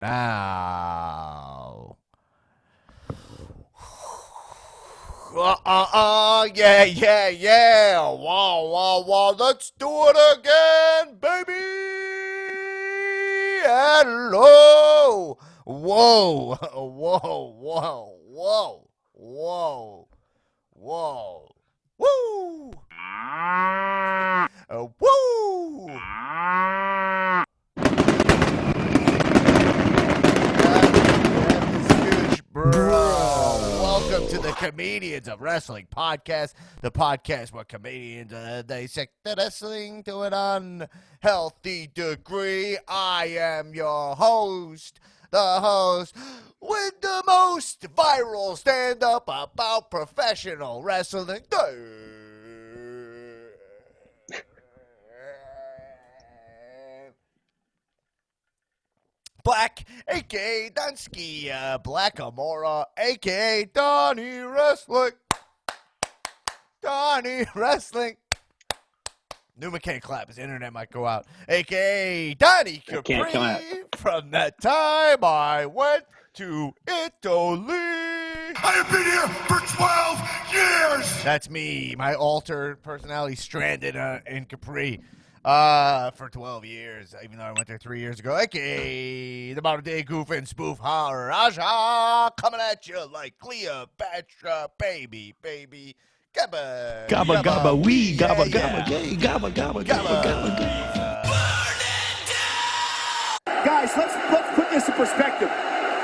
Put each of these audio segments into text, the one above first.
now. Yeah. Wow. Let's do it again, baby. Hello. Whoa. Whoa. Woo. Woo. Bro. Welcome to the Comedians of Wrestling podcast, the podcast where comedians dissect the wrestling to an unhealthy degree. I am your host, the host with the most viral stand-up about professional wrestling. Black, a.k.a. Dunsky, Black Amora, a.k.a. Donnie Wrestling. Newman can't clap. His internet might go out. A.k.a. Donnie Capri. From that time I went to Italy. I've been here for 12 years. That's me, my altered personality stranded in Capri. For 12 years, even though I went there 3 years ago. AKA the modern day goof and spoof Raja, coming at you like Cleopatra, baby. Gabba, wee, gabba, gay, gabba, gay. Guys, let's put this in perspective.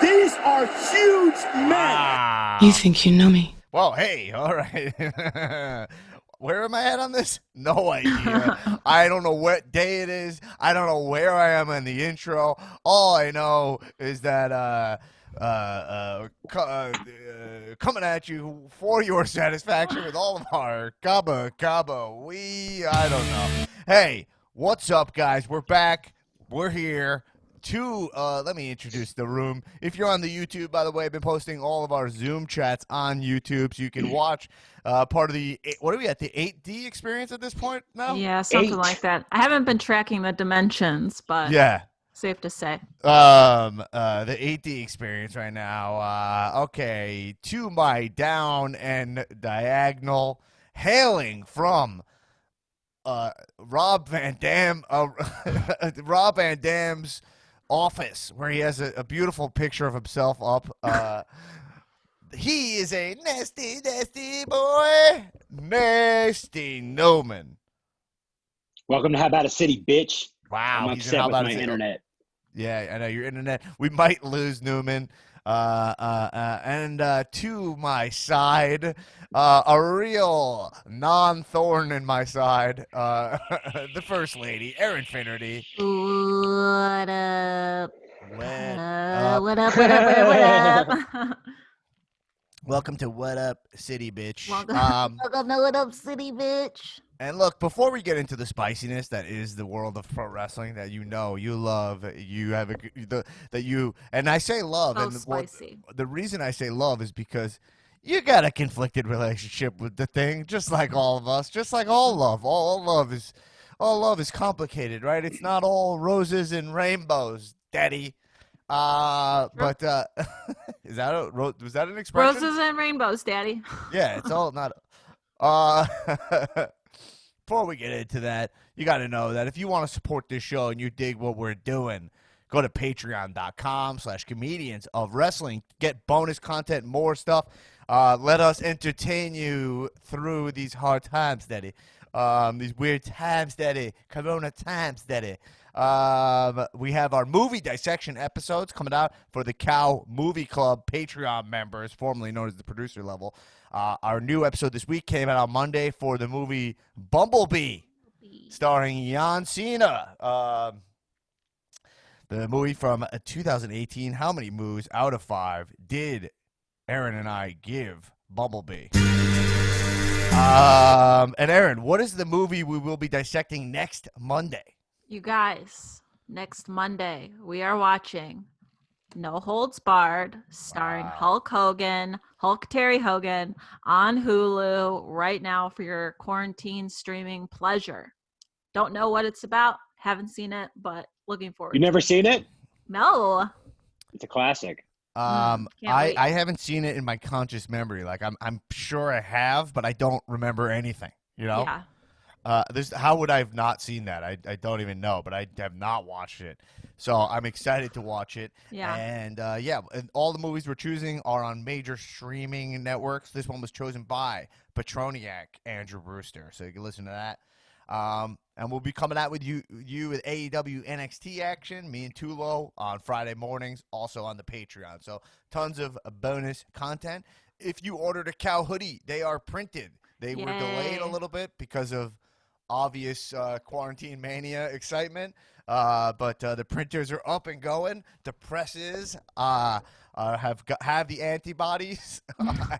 These are huge men. You think you know me? Well, hey, all right. Where am I at on this? No idea. I don't know what day it is. I don't know where I am in the intro. All I know is that coming at you for your satisfaction with all of our gabba, I don't know. Hey, what's up, guys? We're back. We're here. Let me introduce the room. If you're on the YouTube, by the way, I've been posting all of our Zoom chats on YouTube, so you can watch part of the, what are we at, the 8D experience at this point now? Yeah, something like that. I haven't been tracking the dimensions, but yeah, safe to say. The 8D experience right now. Okay, to my down and diagonal, hailing from Rob Van Dam's office, where he has a beautiful picture of himself up. He is a nasty boy, Nasty Newman. Welcome to How About a City, bitch. Wow, I'm upset with my internet. Yeah, I know your internet. We might lose Newman. And to my side, a real non-thorn in my side, the First Lady, Erin Finnerty. What up? What up? What up? Welcome to What Up City, bitch. Welcome to What Up City, bitch. And look, before we get into the spiciness that is the world of pro wrestling that you know, you love, you have and I say love, So and spicy. The reason I say love is because you got a conflicted relationship with the thing, just like all of us, just like all love. All love is complicated, right? It's not all roses and rainbows, Daddy. But was that an expression? Roses and rainbows, Daddy. Yeah, it's all not. Before we get into that, you got to know that if you want to support this show and you dig what we're doing, go to patreon.com/comedians of wrestling. Get bonus content, more stuff. Let us entertain you through these hard times, Daddy. These weird times, Daddy. Corona times, Daddy. We have our movie dissection episodes coming out for the Cow Movie Club Patreon members, formerly known as the producer level. Our new episode this week came out on Monday for the movie Bumblebee, starring John Cena. The movie from 2018. How many moves out of 5 did Erin and I give Bumblebee? And Erin, what is the movie we will be dissecting next Monday? You guys, next Monday, we are watching No Holds Barred, starring Hulk Terry Hogan, on Hulu right now for your quarantine streaming pleasure. Don't know what it's about, haven't seen it, but looking forward You never seen it? No. It's a classic. Can't wait. I haven't seen it in my conscious memory. Like I'm sure I have, but I don't remember anything. You know. Yeah. How would I have not seen that? I don't even know, but I have not watched it. So I'm excited to watch it. Yeah. And and all the movies we're choosing are on major streaming networks. This one was chosen by Petroniac Andrew Brewster, so you can listen to that. And we'll be coming out with you with AEW NXT action, me and Tulo on Friday mornings, also on the Patreon. So tons of bonus content. If you ordered a cow hoodie, they are printed. They were delayed a little bit because of obvious quarantine mania excitement, but the printers are up and going. The presses have the antibodies,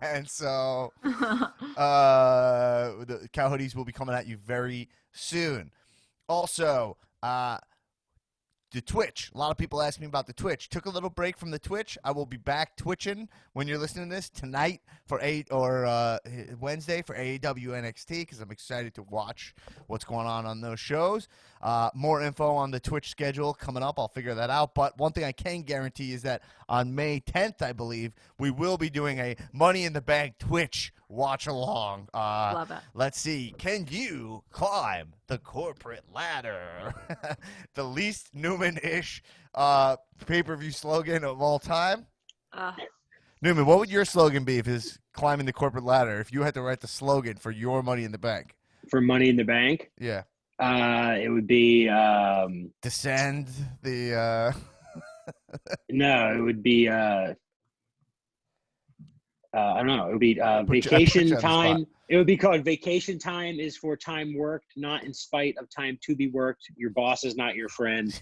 and so the cow hoodies will be coming at you very soon. Also, the Twitch. A lot of people ask me about the Twitch. Took a little break from the Twitch. I will be back twitching when you're listening to this tonight for Wednesday for AEW NXT because I'm excited to watch what's going on those shows. More info on the Twitch schedule coming up. I'll figure that out. But one thing I can guarantee is that on May 10th, I believe, we will be doing a Money in the Bank Twitch watch along. Love it. Let's see. Can you climb the corporate ladder? The least Newman-ish pay-per-view slogan of all time. Newman, what would your slogan be if it's climbing the corporate ladder? If you had to write the slogan for your Money in the Bank? For Money in the Bank? Yeah. It would be Descend the no, it would be I don't know. It would be vacation time. It would be called Vacation Time is for time worked, not in spite of time to be worked. Your boss is not your friend.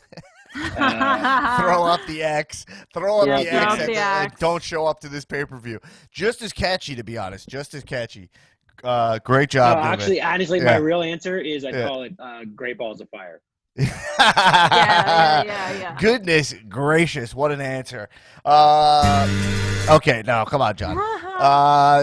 Throw up the X. Throw up the X. And X. don't show up to this pay-per-view. Just as catchy, to be honest. Just as catchy. Great job. Honestly, my real answer is I call it Great Balls of Fire. Yeah. Goodness gracious, what an answer. Okay, no, come on, John.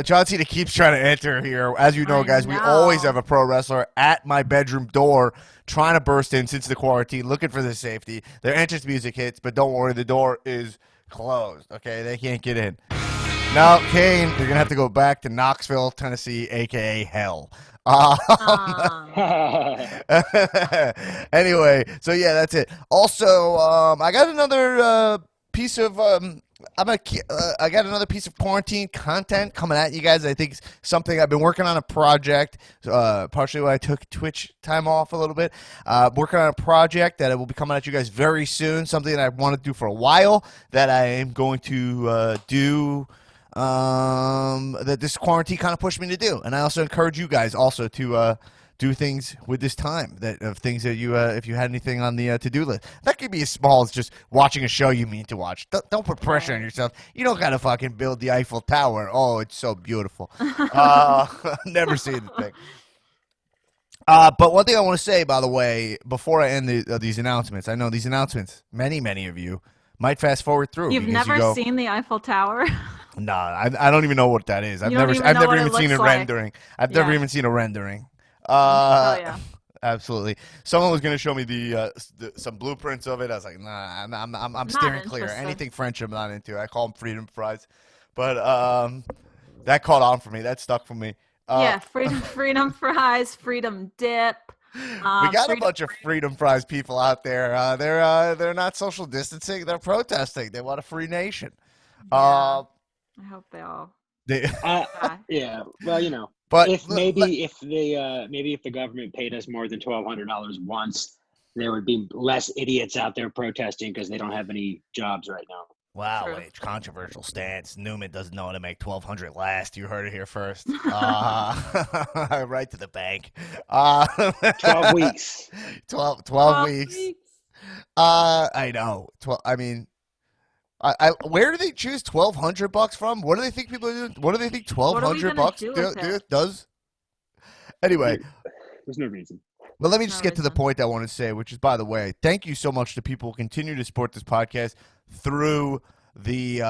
John Cena keeps trying to enter here. As you know, guys, we always have a pro wrestler at my bedroom door trying to burst in since the quarantine, looking for the safety. Their entrance music hits, but don't worry, the door is closed. Okay, they can't get in. Now, Kane, you're going to have to go back to Knoxville, Tennessee, a.k.a. hell. Anyway, so yeah, that's it. Also, I got another piece of I got another piece of quarantine content coming at you guys. I think it's something I've been working on a project, partially why I took Twitch time off a little bit. Working on a project that will be coming at you guys very soon. Something that I wanted to do for a while that I am going to do. That this quarantine kind of pushed me to do, and I also encourage you guys also to do things with this time of things that you if you had anything on the to-do list. That could be as small as just watching a show you mean to watch. Don't put pressure on yourself. You don't gotta fucking build the Eiffel Tower. Oh, it's so beautiful. Never seen the thing. But one thing I want to say, by the way, before I end these announcements, I know these announcements, many of you might fast forward through. You've never seen the Eiffel Tower? No, I don't even know what that is. I've never even seen a rendering. I've never even seen a rendering. Yeah. Absolutely. Someone was going to show me some blueprints of it. I was like, nah, I'm steering clear. Anything French, I'm not into. I call them freedom fries, but that caught on for me. That stuck for me. Freedom fries, freedom dip. We got a bunch of freedom fries people out there. They're not social distancing. They're protesting. They want a free nation. I hope they all. Yeah. Well, but if the government paid us more than $1,200 once, there would be less idiots out there protesting because they don't have any jobs right now. Wow, wait, controversial stance. Newman doesn't know how to make $1,200 last. You heard it here first. Right to the bank. 12 weeks. 12 weeks. I know. Where do they choose $1,200 from? What do they think people are doing? What do they think $1,200 does? Anyway, there's no reason. But let me just get to the point I want to say, which is, by the way, thank you so much to people who continue to support this podcast through the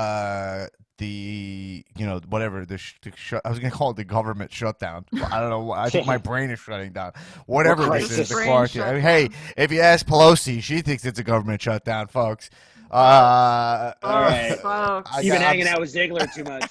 whatever I was gonna call it the government shutdown. Well, I don't know. I think my brain is shutting down. Whatever this is, the quarantine. I mean, hey, if you ask Pelosi, she thinks it's a government shutdown, folks. All right. folks. I You've been got- hanging out with Ziggler too much.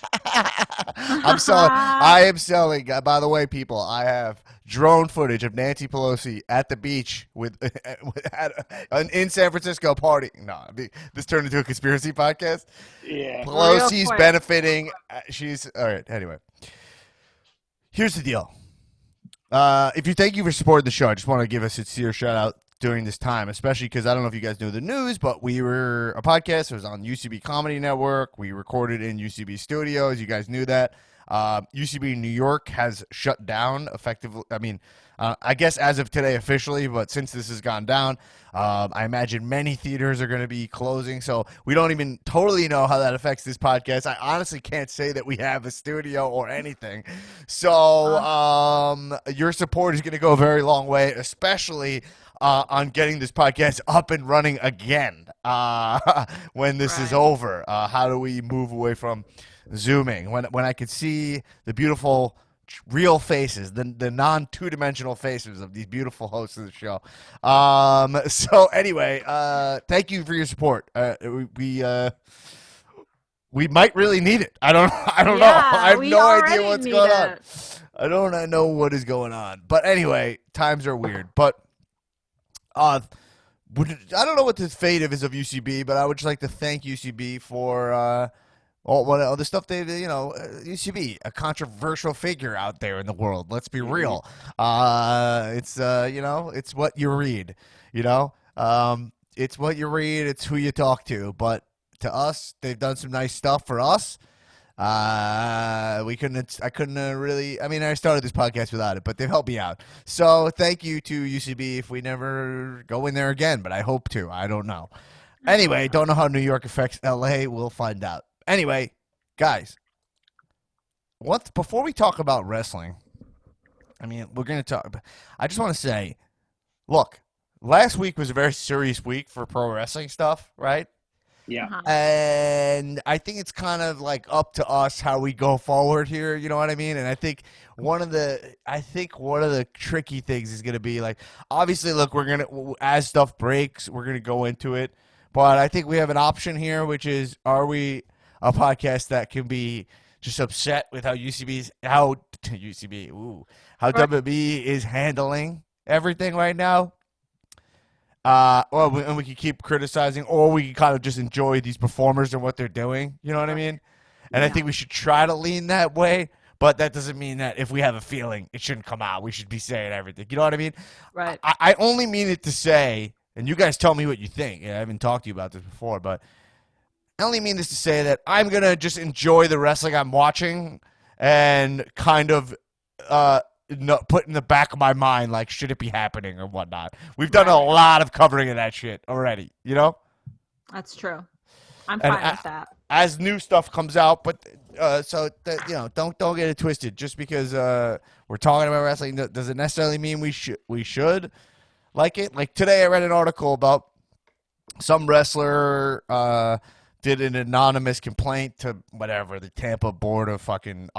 I'm selling. I am selling. By the way, people, I have drone footage of Nancy Pelosi at the beach in San Francisco party. No, this turned into a conspiracy podcast. Yeah. Pelosi's Real quick. benefiting. She's all right. Anyway, here's the deal. Thank you for supporting the show. I just want to give a sincere shout out during this time, especially because I don't know if you guys know the news, but we were a podcast. It was on UCB Comedy Network. We recorded in UCB Studios. You guys knew that. UCB New York has shut down effectively. I mean, I guess as of today officially, but since this has gone down, I imagine many theaters are going to be closing. So we don't even totally know how that affects this podcast. I honestly can't say that we have a studio or anything. So your support is going to go a very long way, especially on getting this podcast up and running again when this is over. How do we move away from Zooming when I could see the beautiful real faces, the non two-dimensional faces of these beautiful hosts of the show. So anyway, thank you for your support. We might really need it. I don't know. I have no idea what's going on. I don't know what is going on. But anyway, times are weird. But I don't know what the fate is of UCB, but I would just like to thank UCB for all the stuff UCB, a controversial figure out there in the world. Let's be real. It's it's what you read. It's what you read. It's who you talk to. But to us, they've done some nice stuff for us. I couldn't really. I mean, I started this podcast without it, but they've helped me out. So thank you to UCB. If we never go in there again, but I hope to. I don't know. Anyway, don't know how New York affects LA. We'll find out. Anyway, guys, before we talk about wrestling, I mean, we're going to talk. I just want to say, look, last week was a very serious week for pro wrestling stuff, right? Yeah. And I think it's kind of like up to us how we go forward here. You know what I mean? And I think one of the tricky things is going to be like, obviously, look, as stuff breaks, we're going to go into it. But I think we have an option here, which is, are we a podcast that can be just upset with how WWE is handling everything right now? And we can keep criticizing, or we can kind of just enjoy these performers and what they're doing. You know what I mean? And I think we should try to lean that way, but that doesn't mean that if we have a feeling, it shouldn't come out. We should be saying everything. You know what I mean? Right. I only mean it to say, and you guys tell me what you think. I haven't talked to you about this before, but I only mean this to say that I'm going to just enjoy the wrestling I'm watching and kind of put in the back of my mind, like, should it be happening or whatnot. We've done a lot of covering of that shit already, you know? That's true. I'm fine with that. As new stuff comes out, but don't get it twisted. Just because we're talking about wrestling doesn't necessarily mean we should like it. Like today I read an article about some wrestler did an anonymous complaint to whatever, the Tampa Board of fucking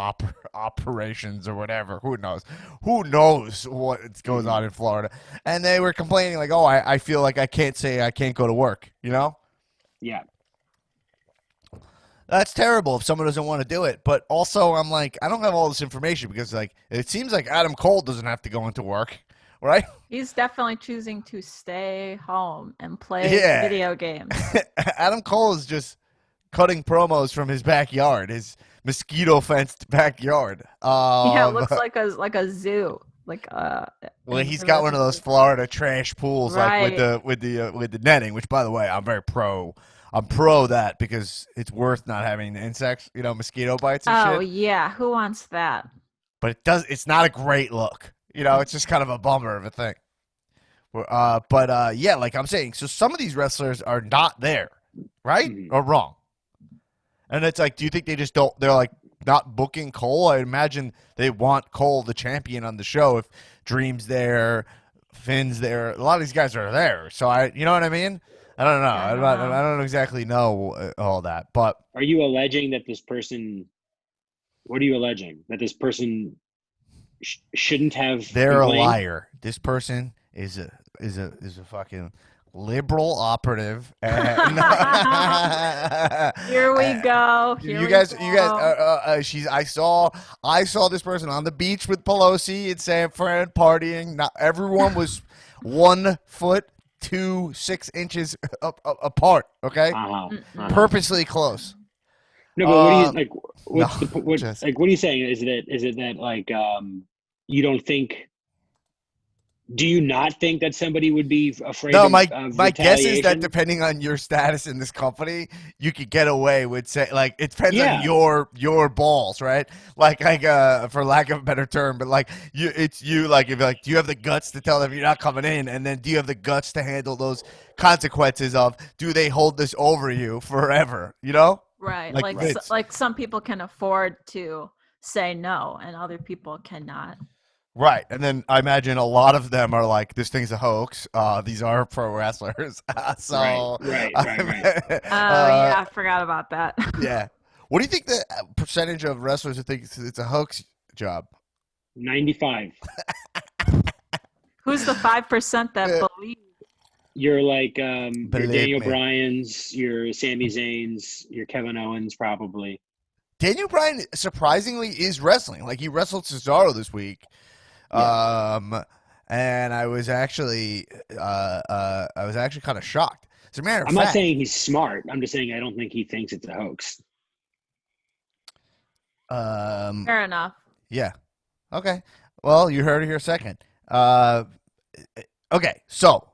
operations or whatever. Who knows what goes on in Florida. And they were complaining like, oh, I feel like I can't say I can't go to work, you know? Yeah. That's terrible if someone doesn't want to do it. But also I'm like, I don't have all this information because like it seems like Adam Cole doesn't have to go into work, right? He's definitely choosing to stay home and play video games. Adam Cole is just cutting promos from his backyard, his mosquito-fenced backyard. It looks like a zoo. Well, he's got one of those Florida trash pools, right. like with the netting. Which, by the way, I'm very pro. I'm pro that because it's worth not having the insects, mosquito bites and shit. Oh yeah, who wants that? But it's not a great look. It's just kind of a bummer of a thing. But yeah, like I'm saying, so some of these wrestlers are not there, right? Mm-hmm. Or wrong? And it's like, do you think they just don't? They're like not booking Cole. I imagine they want Cole, the champion, on the show. If Dream's there, Finn's there, a lot of these guys are there. So you know what I mean? I don't know. I don't exactly know all that. But are you alleging that this person? What are you alleging that this person shouldn't have? They're complained? a liar. This person is a fucking liberal operative. And Here we go. You guys. I saw this person on the beach with Pelosi in San Fran partying. Not everyone was 1 foot 6 inches apart. Okay, purposely close. No, but what do you like? What just- like? What are you saying? Is it that like you don't think? Do you not think that somebody would be afraid? No, of my guess is that retaliation? depending on your status in this company, you could get away with say like it depends Yeah. on your balls, right? Like for lack of a better term, but like it's you like if like do you have the guts to tell them you're not coming in, and then do you have the guts to handle those consequences of do they hold this over you forever? You know? Right. Like Like some people can afford to say no and other people cannot. Right, and then I imagine a lot of them are like, "This thing's a hoax. These are pro wrestlers." So, Right. Yeah, I forgot about that. yeah. What do you think the percentage of wrestlers who think it's a hoax job? 95. Who's the 5% that believe? You're like your Believe Daniel me. Bryans, your Sami Zayns, your Kevin Owens, probably. Daniel Bryan surprisingly is wrestling. Like he wrestled Cesaro this week, and I was actually kind of shocked. As a matter of I'm fact, not saying he's smart. I'm just saying I don't think he thinks it's a hoax. Fair enough. Yeah. Okay. Well, you heard it here second. Okay. So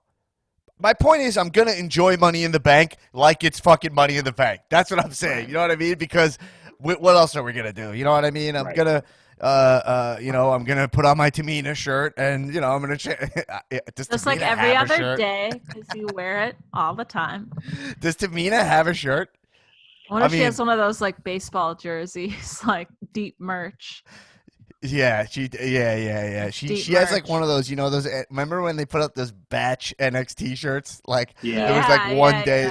my point is, I'm gonna enjoy Money in the Bank like it's fucking Money in the Bank. That's what I'm saying. You know what I mean? Because what else are we gonna do? You know what I mean? I'm gonna, I'm gonna put on my Tamina shirt, and I'm gonna Just like every other day, because you wear it all the time. Does Tamina have a shirt? What if she has one of those like baseball jerseys, like deep merch? Yeah, she has like one of those, those. Remember when they put up those batch NXT shirts? Like it was like one day.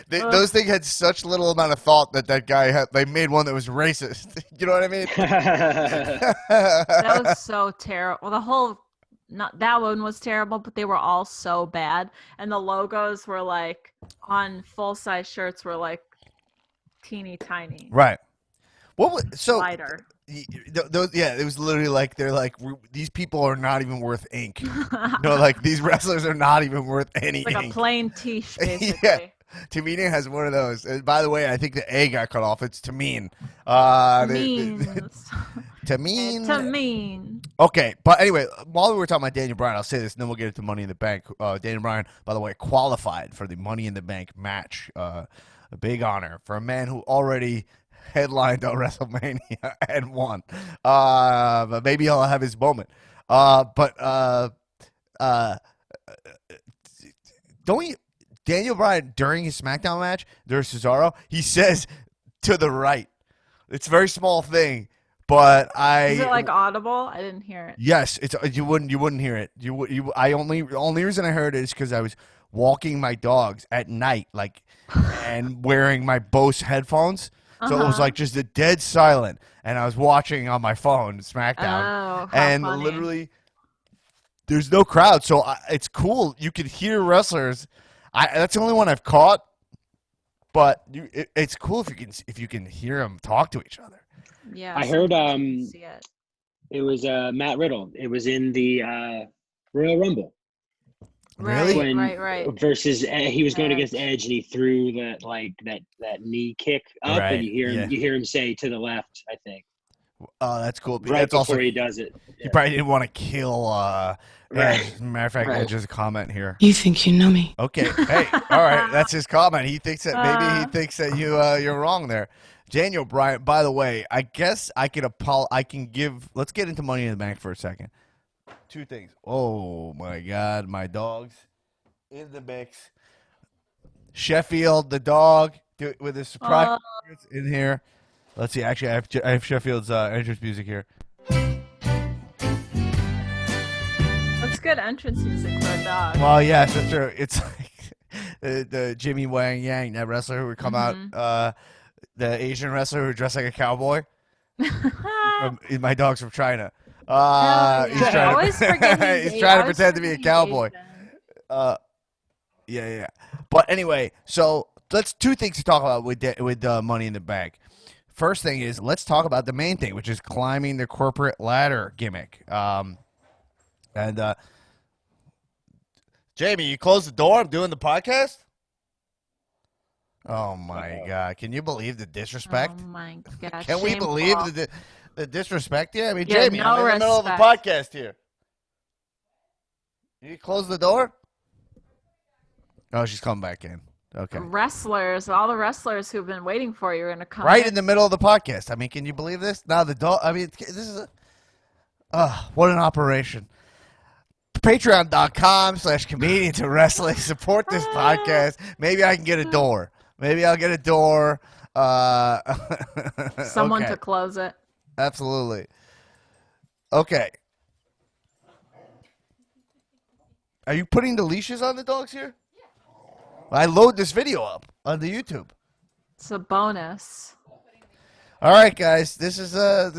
Those things had such little amount of thought that guy had. They made one that was racist. You know what I mean? That was so terrible. Well, not that one was terrible, but they were all so bad, and the logos were like on full size shirts were like teeny tiny. Right. What was so? Lighter. It was literally like they're like these people are not even worth ink. Like these wrestlers are not even worth any It's like ink. a plain tish, basically. Yeah. Tamina has one of those. And by the way, I think the A got cut off. It's Tamine. Tamine. Okay, but anyway, while we were talking about Daniel Bryan, I'll say this, and then we'll get into Money in the Bank. Daniel Bryan, by the way, qualified for the Money in the Bank match. A big honor for a man who already headlined on WrestleMania and won. But maybe he'll have his moment. Don't you? Daniel Bryan, during his SmackDown match, there's Cesaro, he says to the right. It's a very small thing, but Is it like audible? I didn't hear it. Yes, it's you wouldn't hear it. Only reason I heard it is because I was walking my dogs at night, and wearing my Bose headphones. So it was like just a dead silent, and I was watching on my phone SmackDown, and funny. literally there's no crowd, so it's cool. You can hear wrestlers. That's the only one I've caught, but it's cool if you can hear them talk to each other. Yeah, I heard see it. it was Matt Riddle. It was in the Royal Rumble. Really? Right. Versus he was going against Edge, and he threw that knee kick up, Right, and you hear him say to the left, I think. Oh, that's cool. Right That's before also, he does it. he probably didn't want to kill Edge. Right. As a matter of fact, Right. Edge's comment here. You think you know me? Okay. Hey, all right. That's his comment. He thinks that maybe he thinks that you're wrong there. Daniel Bryan, by the way, I guess I can let's get into Money in the Bank for a second. Two things. Oh my God, my dogs in the mix. Sheffield, the dog, with his surprise in here. Let's see. Actually, I have Sheffield's entrance music here. That's good entrance music for a dog. Well, yeah, so true. It's like the Jimmy Wang Yang, that wrestler who would come out, the Asian wrestler who dressed like a cowboy. My dog's from China. He's trying I always forget he's trying to pretend to be a cowboy. Yeah. But anyway, so let's two things to talk about with Money in the Bank. First thing is let's talk about the main thing, which is climbing the corporate ladder gimmick. And Jamie, you closed the door. I'm doing the podcast. Oh my God! Can you believe the disrespect? Oh my gosh! Can we believe the disrespect here? I mean, Jamie, no I'm in the middle of a podcast here. You close the door? Oh, she's coming back in. Okay. Wrestlers, all the wrestlers who've been waiting for you are gonna come Right in the middle of the podcast. I mean, can you believe this? Now the dog. I mean, this is what an operation. Patreon.com/comedians of wrestling. Support this podcast. Maybe I can get a door. Maybe I'll get a door. Someone okay. to close it. Absolutely. Okay. Are you putting the leashes on the dogs here? I load this video up on the YouTube. It's a bonus. All right, guys, this is a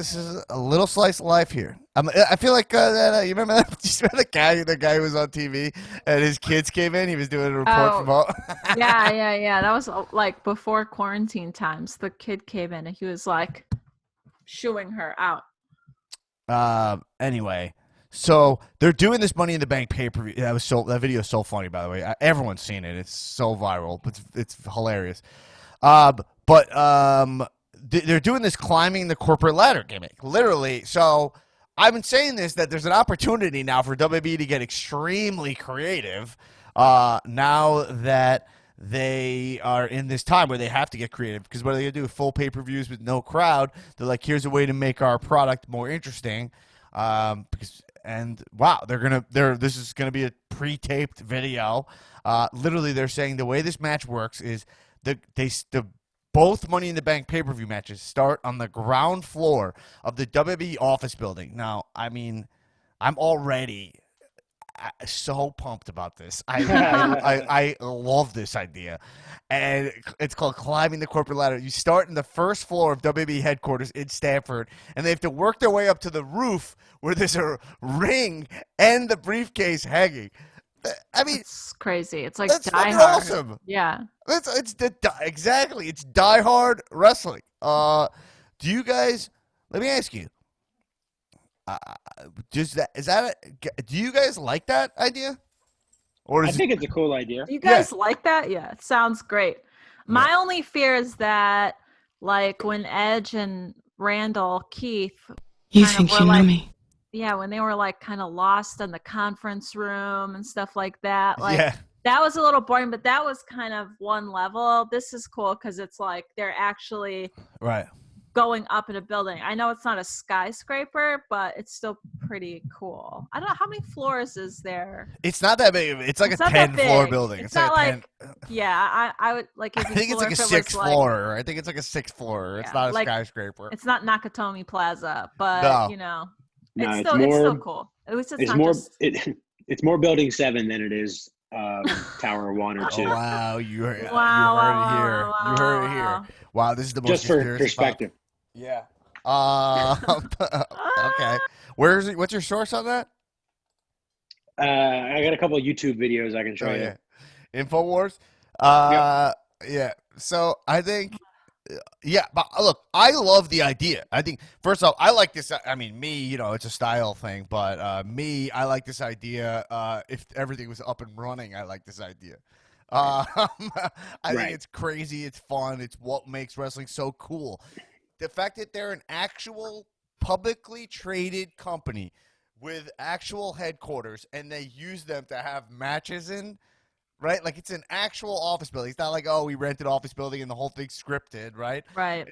little slice of life here. I feel like that. You remember that? You remember the guy who was on TV and his kids came in. He was doing a report from home. Yeah. That was like before quarantine times. The kid came in and he was like shooing her out. Anyway, so they're doing this Money in the Bank pay-per-view. That video is so funny, by the way. Everyone's seen it. It's so viral. It's hilarious. They're doing this climbing the corporate ladder gimmick, literally. So I've been saying this, that there's an opportunity now for WWE to get extremely creative now that they are in this time where they have to get creative, because what are they going to do? Full pay-per-views with no crowd. They're like, here's a way to make our product more interesting. This is going to be a pre-taped video. Literally, they're saying the way this match works is both Money in the Bank pay-per-view matches start on the ground floor of the WWE office building. Now, I mean, I'm already so pumped about this. I love this idea. And it's called climbing the corporate ladder. You start in the first floor of WWE headquarters in Stamford, and they have to work their way up to the roof where there's a ring and the briefcase hanging. I mean, it's crazy. It's like that's Die fucking Hard. awesome. Yeah. Exactly. It's Die Hard wrestling. Do you guys? Let me ask you. Do you guys like that idea? Or I think it's a cool idea. Do you guys like that? Yeah, it sounds great. My only fear is that, like, when Edge and Randall Keith, you think you know me? Yeah, when they were like kind of lost in the conference room and stuff like that. Like, yeah. That was a little boring, but that was kind of one level. This is cool because it's like they're actually going up in a building. I know it's not a skyscraper, but it's still pretty cool. I don't know, how many floors is there? It's not that big. It's like a 10-floor building. It's not like, I would like. I think it's like a 6th floor. I think it's like a 6th floor. It's not a skyscraper. It's not Nakatomi Plaza, but it's still cool. At least it's not more. Just... It's more Building 7 than it is Tower 1 or 2. Oh, wow, you heard it here. You heard it here. Wow, this is the most just for perspective. Yeah. Okay. What's your source on that? I got a couple of YouTube videos I can show you. InfoWars. Yep. Yeah. So I think, but look, I love the idea. I think first off, I like this. I mean, it's a style thing, but I like this idea. If everything was up and running, I like this idea. I think it's crazy. It's fun. It's what makes wrestling so cool. The fact that they're an actual publicly traded company with actual headquarters and they use them to have matches in, right? Like, it's an actual office building. It's not like, oh, we rented office building and the whole thing's scripted, right? Right.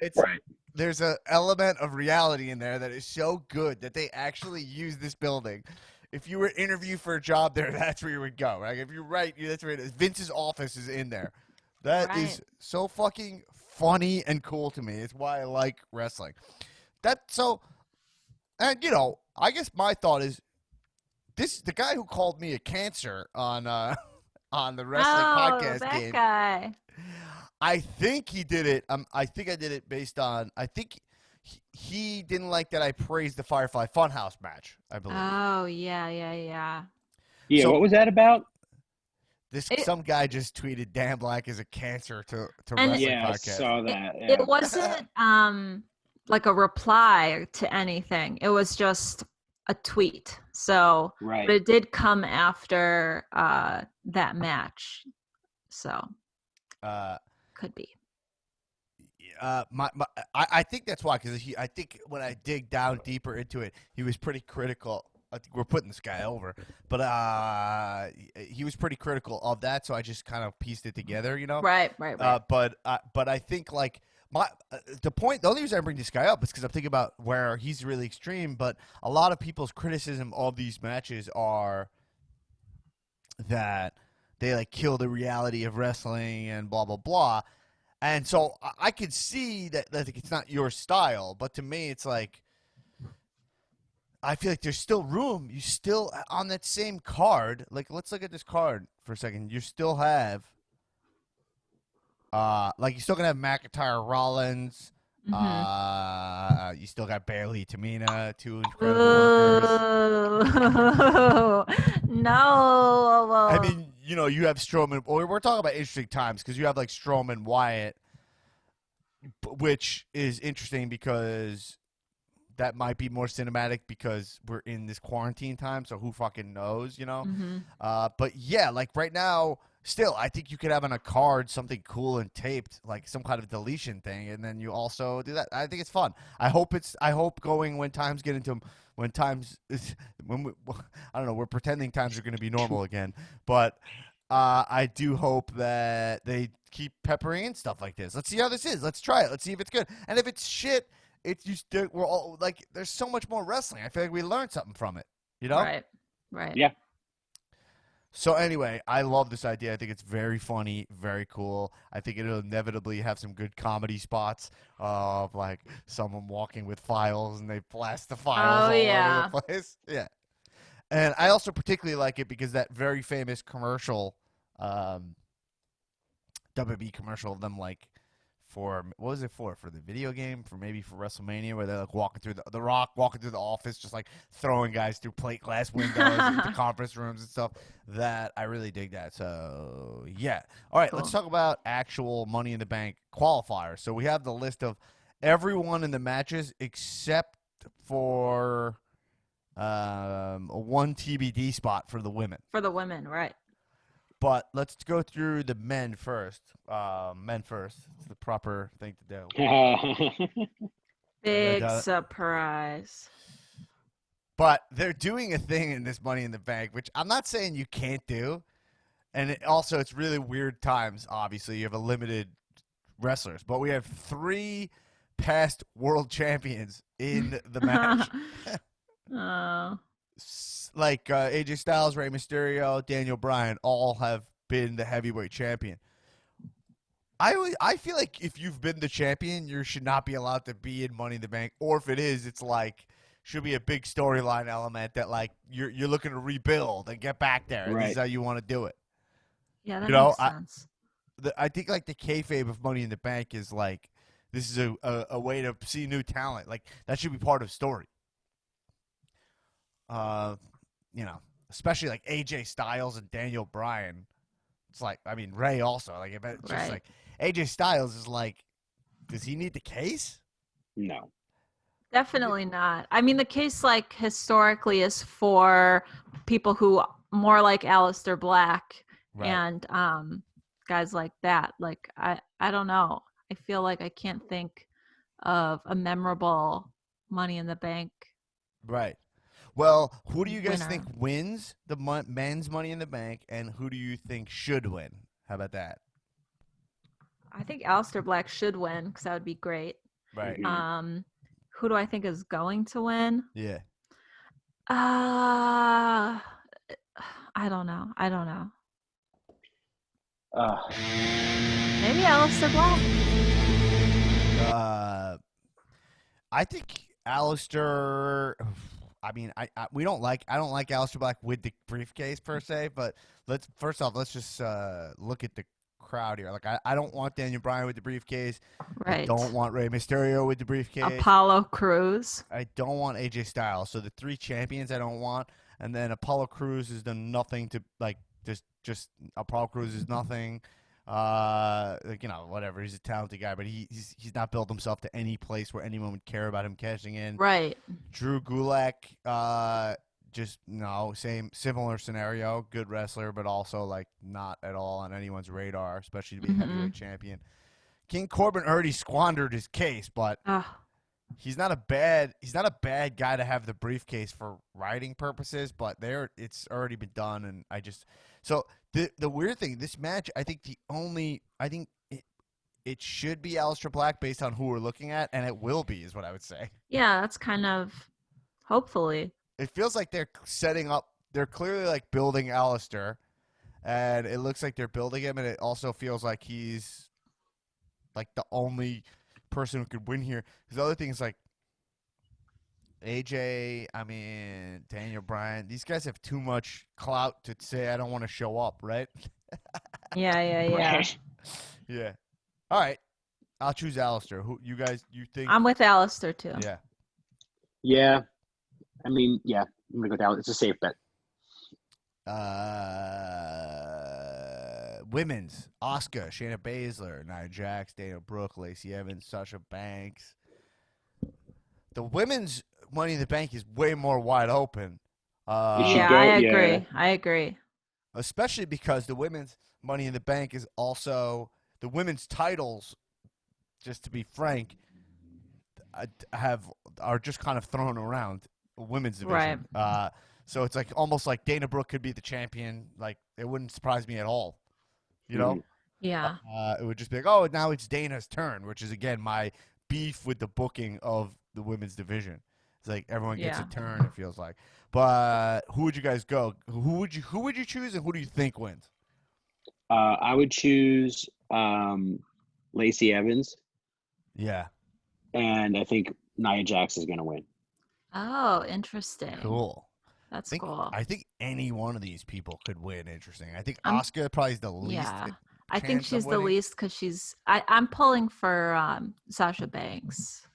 There's an element of reality in there that is so good that they actually use this building. If you were interviewed for a job there, that's where you would go, right? If you're right, that's where it is. Vince's office is in there. That is so fucking funny and cool to me. It's why I like wrestling. I guess my thought is the guy who called me a cancer on the wrestling podcast that game. Guy. I think he did it. I think I did it based on. I think he didn't like that I praised the Firefly Funhouse match, I believe. Oh yeah. Yeah, so, what was that about? Some guy just tweeted Dan Black is a cancer to And- wrestling Yeah, I podcast. saw that. It wasn't like a reply to anything. It was just a tweet. So, Right. but it did come after that match. So, could be. I think that's why, because I think when I dig down deeper into it, he was pretty critical. I think we're putting this guy over, but he was pretty critical of that. So I just kind of pieced it together, you know. Right. But I think like the only reason I bring this guy up is because I'm thinking about where he's really extreme. But a lot of people's criticism of these matches are that they like kill the reality of wrestling and blah blah blah. And so I could see that it's not your style, but to me it's like I feel like there's still room. You still on that same card. Like let's look at this card for a second. You still have like you're still gonna have McIntyre, Rollins. Mm-hmm. You still got Bailey, Tamina, two incredible workers. No. I mean, you know, you have Strowman. We're talking about interesting times because you have like Strowman, Wyatt, which is interesting because that might be more cinematic because we're in this quarantine time. So who fucking knows, you know? Mm-hmm. But yeah, like right now, still, I think you could have on a card something cool and taped, like some kind of deletion thing, and then you also do that. I think it's fun. I hope going when times get into I don't know, we're pretending times are going to be normal again, but I do hope that they keep peppering in stuff like this. Let's see how this is. Let's try it. Let's see if it's good. And if it's shit, we're all like, there's so much more wrestling. I feel like we learned something from it, you know? Right. Yeah. So anyway, I love this idea. I think it's very funny, very cool. I think it'll inevitably have some good comedy spots of like someone walking with files and they blast the files all over the place. Yeah. And I also particularly like it because that very famous commercial, WB commercial of them like for what was it for the video game for WrestleMania where they're like walking through the Rock walking through the office just like throwing guys through plate glass windows into conference rooms and stuff. That I really dig that. So yeah, all right, Let's talk about actual Money in the Bank qualifiers. So we have the list of everyone in the matches except for a one TBD spot for the women. Right. But let's go through the men first. It's the proper thing to do. Big surprise. But they're doing a thing in this Money in the Bank, which I'm not saying you can't do. And it's really weird times, obviously. You have a limited wrestlers. But we have 3 past world champions in the match. Like AJ Styles, Rey Mysterio, Daniel Bryan all have been the heavyweight champion. I feel like if you've been the champion, you should not be allowed to be in Money in the Bank. Or if it is, it's like should be a big storyline element that like you're looking to rebuild and get back there. And Right. This is how you want to do it. Yeah, that makes sense. I think like the kayfabe of Money in the Bank is like this is a way to see new talent. Like that should be part of story. You know, especially like AJ Styles and Daniel Bryan. It's like, I mean, Ray also. Like, it's just like AJ Styles is like, does he need the case? No. Definitely not. I mean, the case like historically is for people who more like Aleister Black and guys like that. Like, I don't know. I feel like I can't think of a memorable Money in the Bank. Right. Well, who do you guys winner. think wins the men's Money in the Bank, and who do you think should win? How about that? I think Aleister Black should win because that would be great. Right. Who do I think is going to win? Yeah. I don't know. Maybe Aleister Black. I think Aleister. I mean, I don't like Aleister Black with the briefcase per se, but let's just look at the crowd here. Like, I don't want Daniel Bryan with the briefcase. Right. I don't want Rey Mysterio with the briefcase. Apollo Crews. I don't want AJ Styles. So the 3 champions I don't want, and then Apollo Crews has done nothing to like Just Apollo Crews is nothing. Whatever. He's a talented guy, but he's not built himself to any place where anyone would care about him cashing in. Right. Drew Gulak, just no, similar scenario. Good wrestler, but also like not at all on anyone's radar, especially to be heavyweight champion. King Corbin already squandered his case, but he's not a bad guy to have the briefcase for writing purposes. But it's already been done, and so the weird thing, this match, I think it should be Aleister Black based on who we're looking at, and it will be, is what I would say. Yeah, that's kind of hopefully. It feels like they're setting up. They're clearly like building Aleister, and it looks like they're building him, and it also feels like he's like the only person who could win here. Because the other thing is like AJ, Daniel Bryan, these guys have too much clout to say I don't want to show up, right? Yeah. Yeah. All right. I'll choose Aleister. Who you think? I'm with Aleister too. Yeah. Yeah. I'm going to go with Aleister. It's a safe bet. Women's: Asuka, Shayna Baszler, Nia Jax, Dana Brooke, Lacey Evans, Sasha Banks. The women's Money in the Bank is way more wide open. I agree. Especially because the women's Money in the Bank is also the women's titles. Just to be frank, are just kind of thrown around women's division. Right. So it's like almost like Dana Brooke could be the champion. Like it wouldn't surprise me at all. You know? Yeah. It would just be like, oh, now it's Dana's turn, which is again my beef with the booking of the women's division. It's like everyone gets a turn. It feels like. But who would you guys go? Who would you choose, and who do you think wins? I would choose Lacey Evans. Yeah. And I think Nia Jax is going to win. Oh, interesting. Cool. That's cool. I think any one of these people could win. Interesting. I think Asuka probably is the least. Yeah. I think she's the least because I'm pulling for Sasha Banks.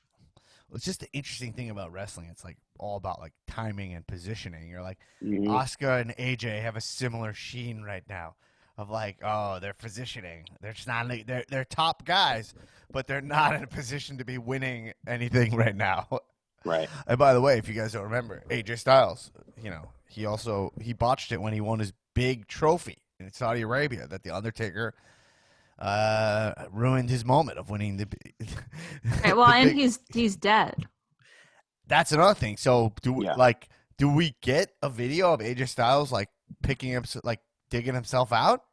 It's just the interesting thing about wrestling. It's like all about like timing and positioning. You're like Asuka and AJ have a similar sheen right now of like, oh, they're positioning. They're just not. They're top guys, but they're not in a position to be winning anything right now. Right. And by the way, if you guys don't remember, AJ Styles, he botched it when he won his big trophy in Saudi Arabia that the Undertaker ruined his moment of winning the. Right, well, and he's dead. That's another thing. So do we get a video of AJ Styles like picking up, like digging himself out?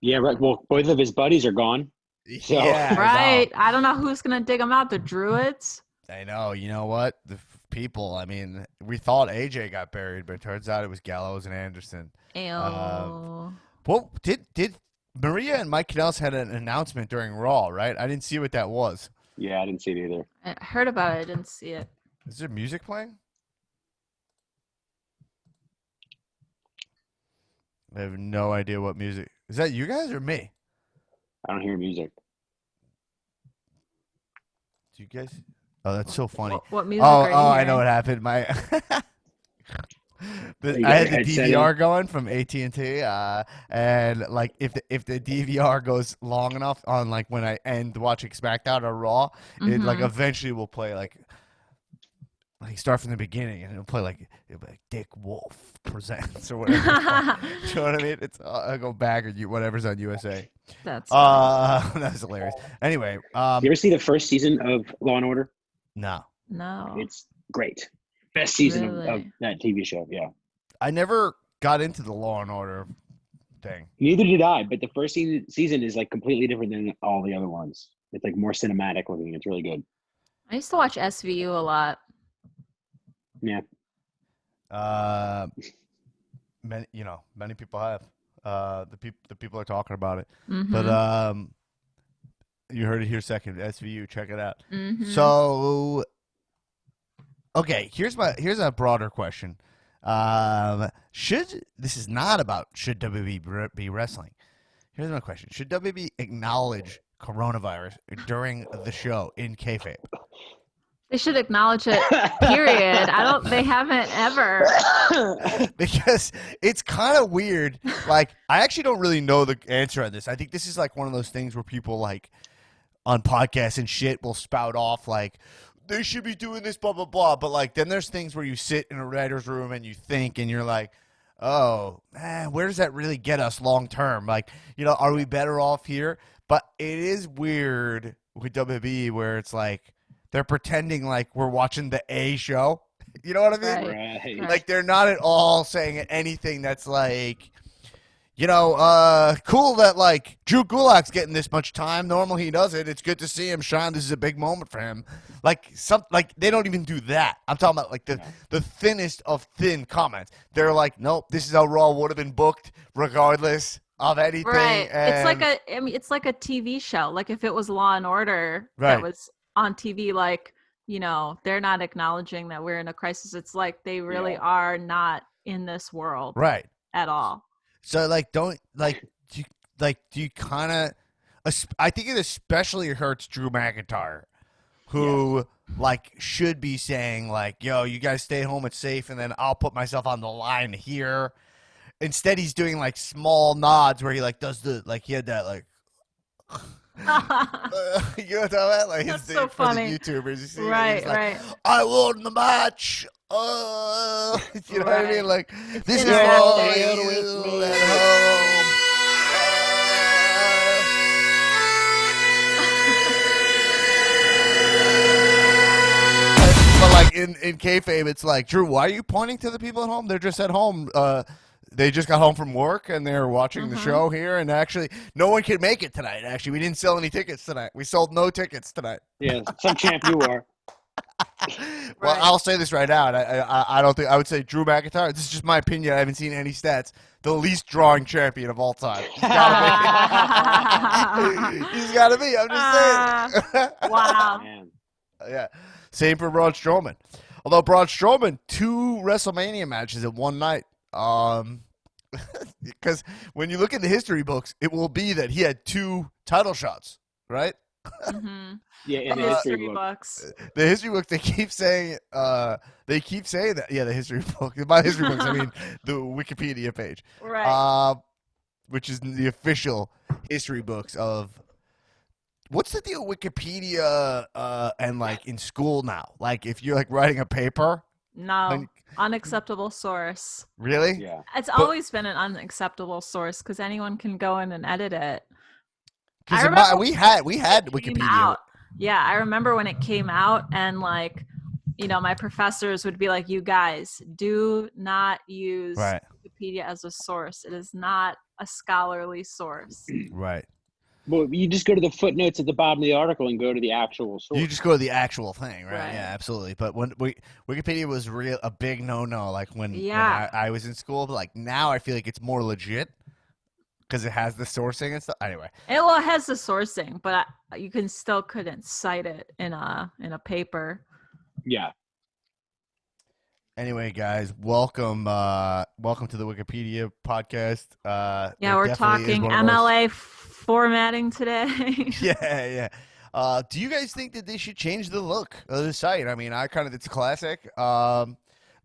Yeah, right. Well, both of his buddies are gone. So. Yeah, right. I don't know who's gonna dig him out. The Druids. I know. You know what? The people. I mean, we thought AJ got buried, but it turns out it was Gallows and Anderson. Ew. Well, did Maria and Mike Kanellis had an announcement during Raw, right? I didn't see what that was. Yeah, I didn't see it either. I heard about it. I didn't see it. Is there music playing? I have no idea what music. Is that you guys or me? I don't hear music. Do you guys? Oh, that's so funny. What music are you I hearing? know what happened. I had the DVR going from AT&T, and like if the DVR goes long enough on like when I end watching SmackDown or Raw, it like eventually will play like start from the beginning, and it'll play like Dick Wolf presents or whatever. Do you know what I mean? It's I go back or whatever's on USA. That's that's hilarious. Anyway, you ever see the first season of Law and Order? No. It's great. Best season of that TV show. Yeah. I never got into the Law and Order thing. Neither did I, but the first season is like completely different than all the other ones. It's like more cinematic looking. It's really good. I used to watch SVU a lot. Yeah. Many people have. The people are talking about it. Mm-hmm. But you heard it here second. SVU, check it out. Mm-hmm. So, okay, here's a broader question. This is not about should WWE be wrestling. Here's my question: should WWE acknowledge coronavirus during the show in kayfabe? They should acknowledge it, period. They haven't ever. Because it's kind of weird. Like, I actually don't really know the answer on this. I think this is like one of those things where people like on podcasts and shit will spout off like, they should be doing this, blah, blah, blah. But like, then there's things where you sit in a writer's room and you think and you're like, oh, man, where does that really get us long term? Like, you know, are we better off here? But it is weird with WWE where it's like, they're pretending like we're watching the A show. You know what I mean? Right. Like, they're not at all saying anything that's like, you know, cool that, like, Drew Gulak's getting this much time. Normally he doesn't. It's good to see him shine. This is a big moment for him. Like, they don't even do that. I'm talking about, like, the thinnest of thin comments. They're like, nope, this is how Raw would have been booked regardless of anything. Right. And It's like a TV show. Like, if it was Law and Order Right. that was on TV, like, you know, they're not acknowledging that we're in a crisis. It's like they really are not in this world right. at all. So, like, do you kind of, I think it especially hurts Drew McIntyre, who, like, should be saying, like, yo, you guys stay home, it's safe, and then I'll put myself on the line here. Instead, he's doing, like, small nods where he, like, does the, like, he had that, like, you know what I'm talking about? Like, That's his so thing for the funny. YouTubers. You see, Right, he's like, right. I won the match. You know what I mean? Right. Like, It's this is in for our all day. you at home. But like in kayfabe, it's like, Drew, why are you pointing to the people at home? They're just at home. They just got home from work and they're watching the show here. And actually, no one could make it tonight. Actually, we didn't sell any tickets tonight. We sold no tickets tonight. Yeah, some champ you are. Well, Right. I'll say this right now. And I don't think I would say Drew McIntyre. This is just my opinion. I haven't seen any stats. The least drawing champion of all time. He's gotta be. He's gotta be. I'm just saying. Wow. Man. Yeah. Same for Braun Strowman. Although Braun Strowman, 2 WrestleMania matches in one night. Because when you look in the history books, it will be that he had 2 title shots, right? Mm-hmm. Yeah, in the history book. books. The history book, they keep saying that. Yeah, the history book. By history books, I mean the Wikipedia page, Right. which is the official history books of. What's the deal with Wikipedia and like in school now? Like if you're like writing a paper, No. then- Unacceptable source. really? Yeah. It's always been an unacceptable source because anyone can go in and edit it. I Because remember we had it came Wikipedia. out. Yeah, I remember when it came out, and like, you know, my professors would be like, "You guys, do not use Right. Wikipedia as a source. It is not a scholarly source." Right. Well, you just go to the footnotes at the bottom of the article and go to the actual source. You just go to the actual thing, right? Right. Yeah, absolutely. But when Wikipedia was a big no-no, like when Yeah. I was in school, but like now I feel like it's more legit because it has the sourcing and stuff. Anyway, It has the sourcing, but you couldn't cite it in a paper. Yeah. anyway, guys, welcome to the Wikipedia podcast. Yeah, it we're definitely is talking one of those- MLA formatting today. Yeah. Do you guys think that they should change the look of the site? I mean, it's a classic. All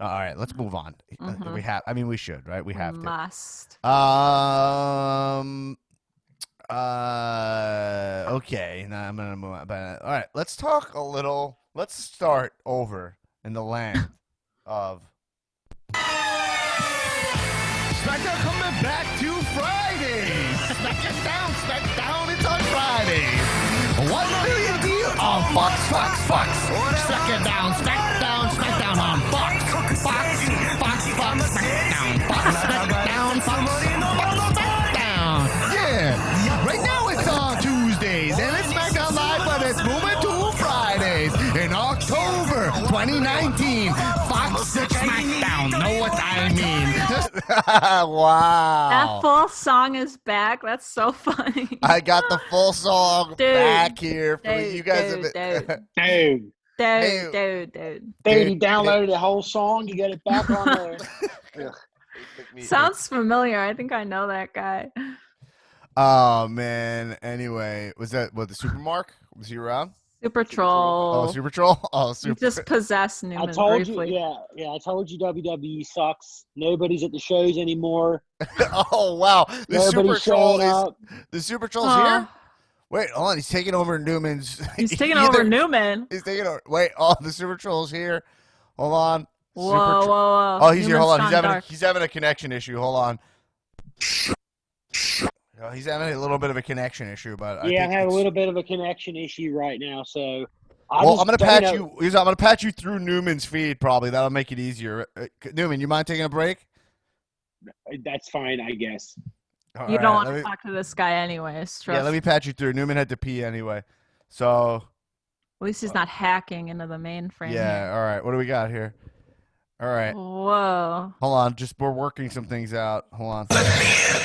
right, let's move on. Mhm. We should, right? We have to. Must. Okay. Now I'm gonna move on. But all right, let's talk a little. Let's start over in the land of. SmackDown coming back to Fridays. SmackDown, it's on Fridays. What do you do on Fox? SmackDown on Fox. SmackDown. Yeah. Right now it's on Tuesdays, and it's SmackDown Live, but it's moving to Fridays in October 2019. Fox SmackDown. Know what I mean? Wow. That full song is back. That's so funny. I got the full song Dude. back here for Dude, you guys. dude, Dude. Hey. Dude. Dude, you downloaded the whole song. You got it back on there. Sounds familiar. I think I know that guy. Oh man. Anyway, was that the Supermark? Was he around? Super Troll. Oh, Super Troll. Oh, You Super. just possessed I Newman told briefly. you, yeah. I told you WWE sucks. Nobody's at the shows anymore. Oh wow, the Super Nobody's Troll showing is up. the Super Troll's here. Oh, Wait, hold on. He's taking over Newman's. he's taking over Newman. He's taking over. Wait, the Super Troll's here. Hold on. Whoa, Super whoa, Tro- whoa. Oh, he's here. Newman's Hold on. gone dark. He's having a connection issue. Hold on. Oh, he's having a little bit of a connection issue, but I Yeah, I'm think having a it's- little bit of a connection isse right now. So, Well, I'm gonna patch you through Newman's feed. Probably that'll make it easier. Newman, you mind taking a break? That's fine, I guess. All You right, don't want let to me- talk to this guy anyways. Yeah, Trust. let me patch you through. Newman had to pee anyway, so At least he's not hacking into the mainframe. yeah. All right, what do we got here? All right. Whoa. Hold on, we're working some things out. Hold on.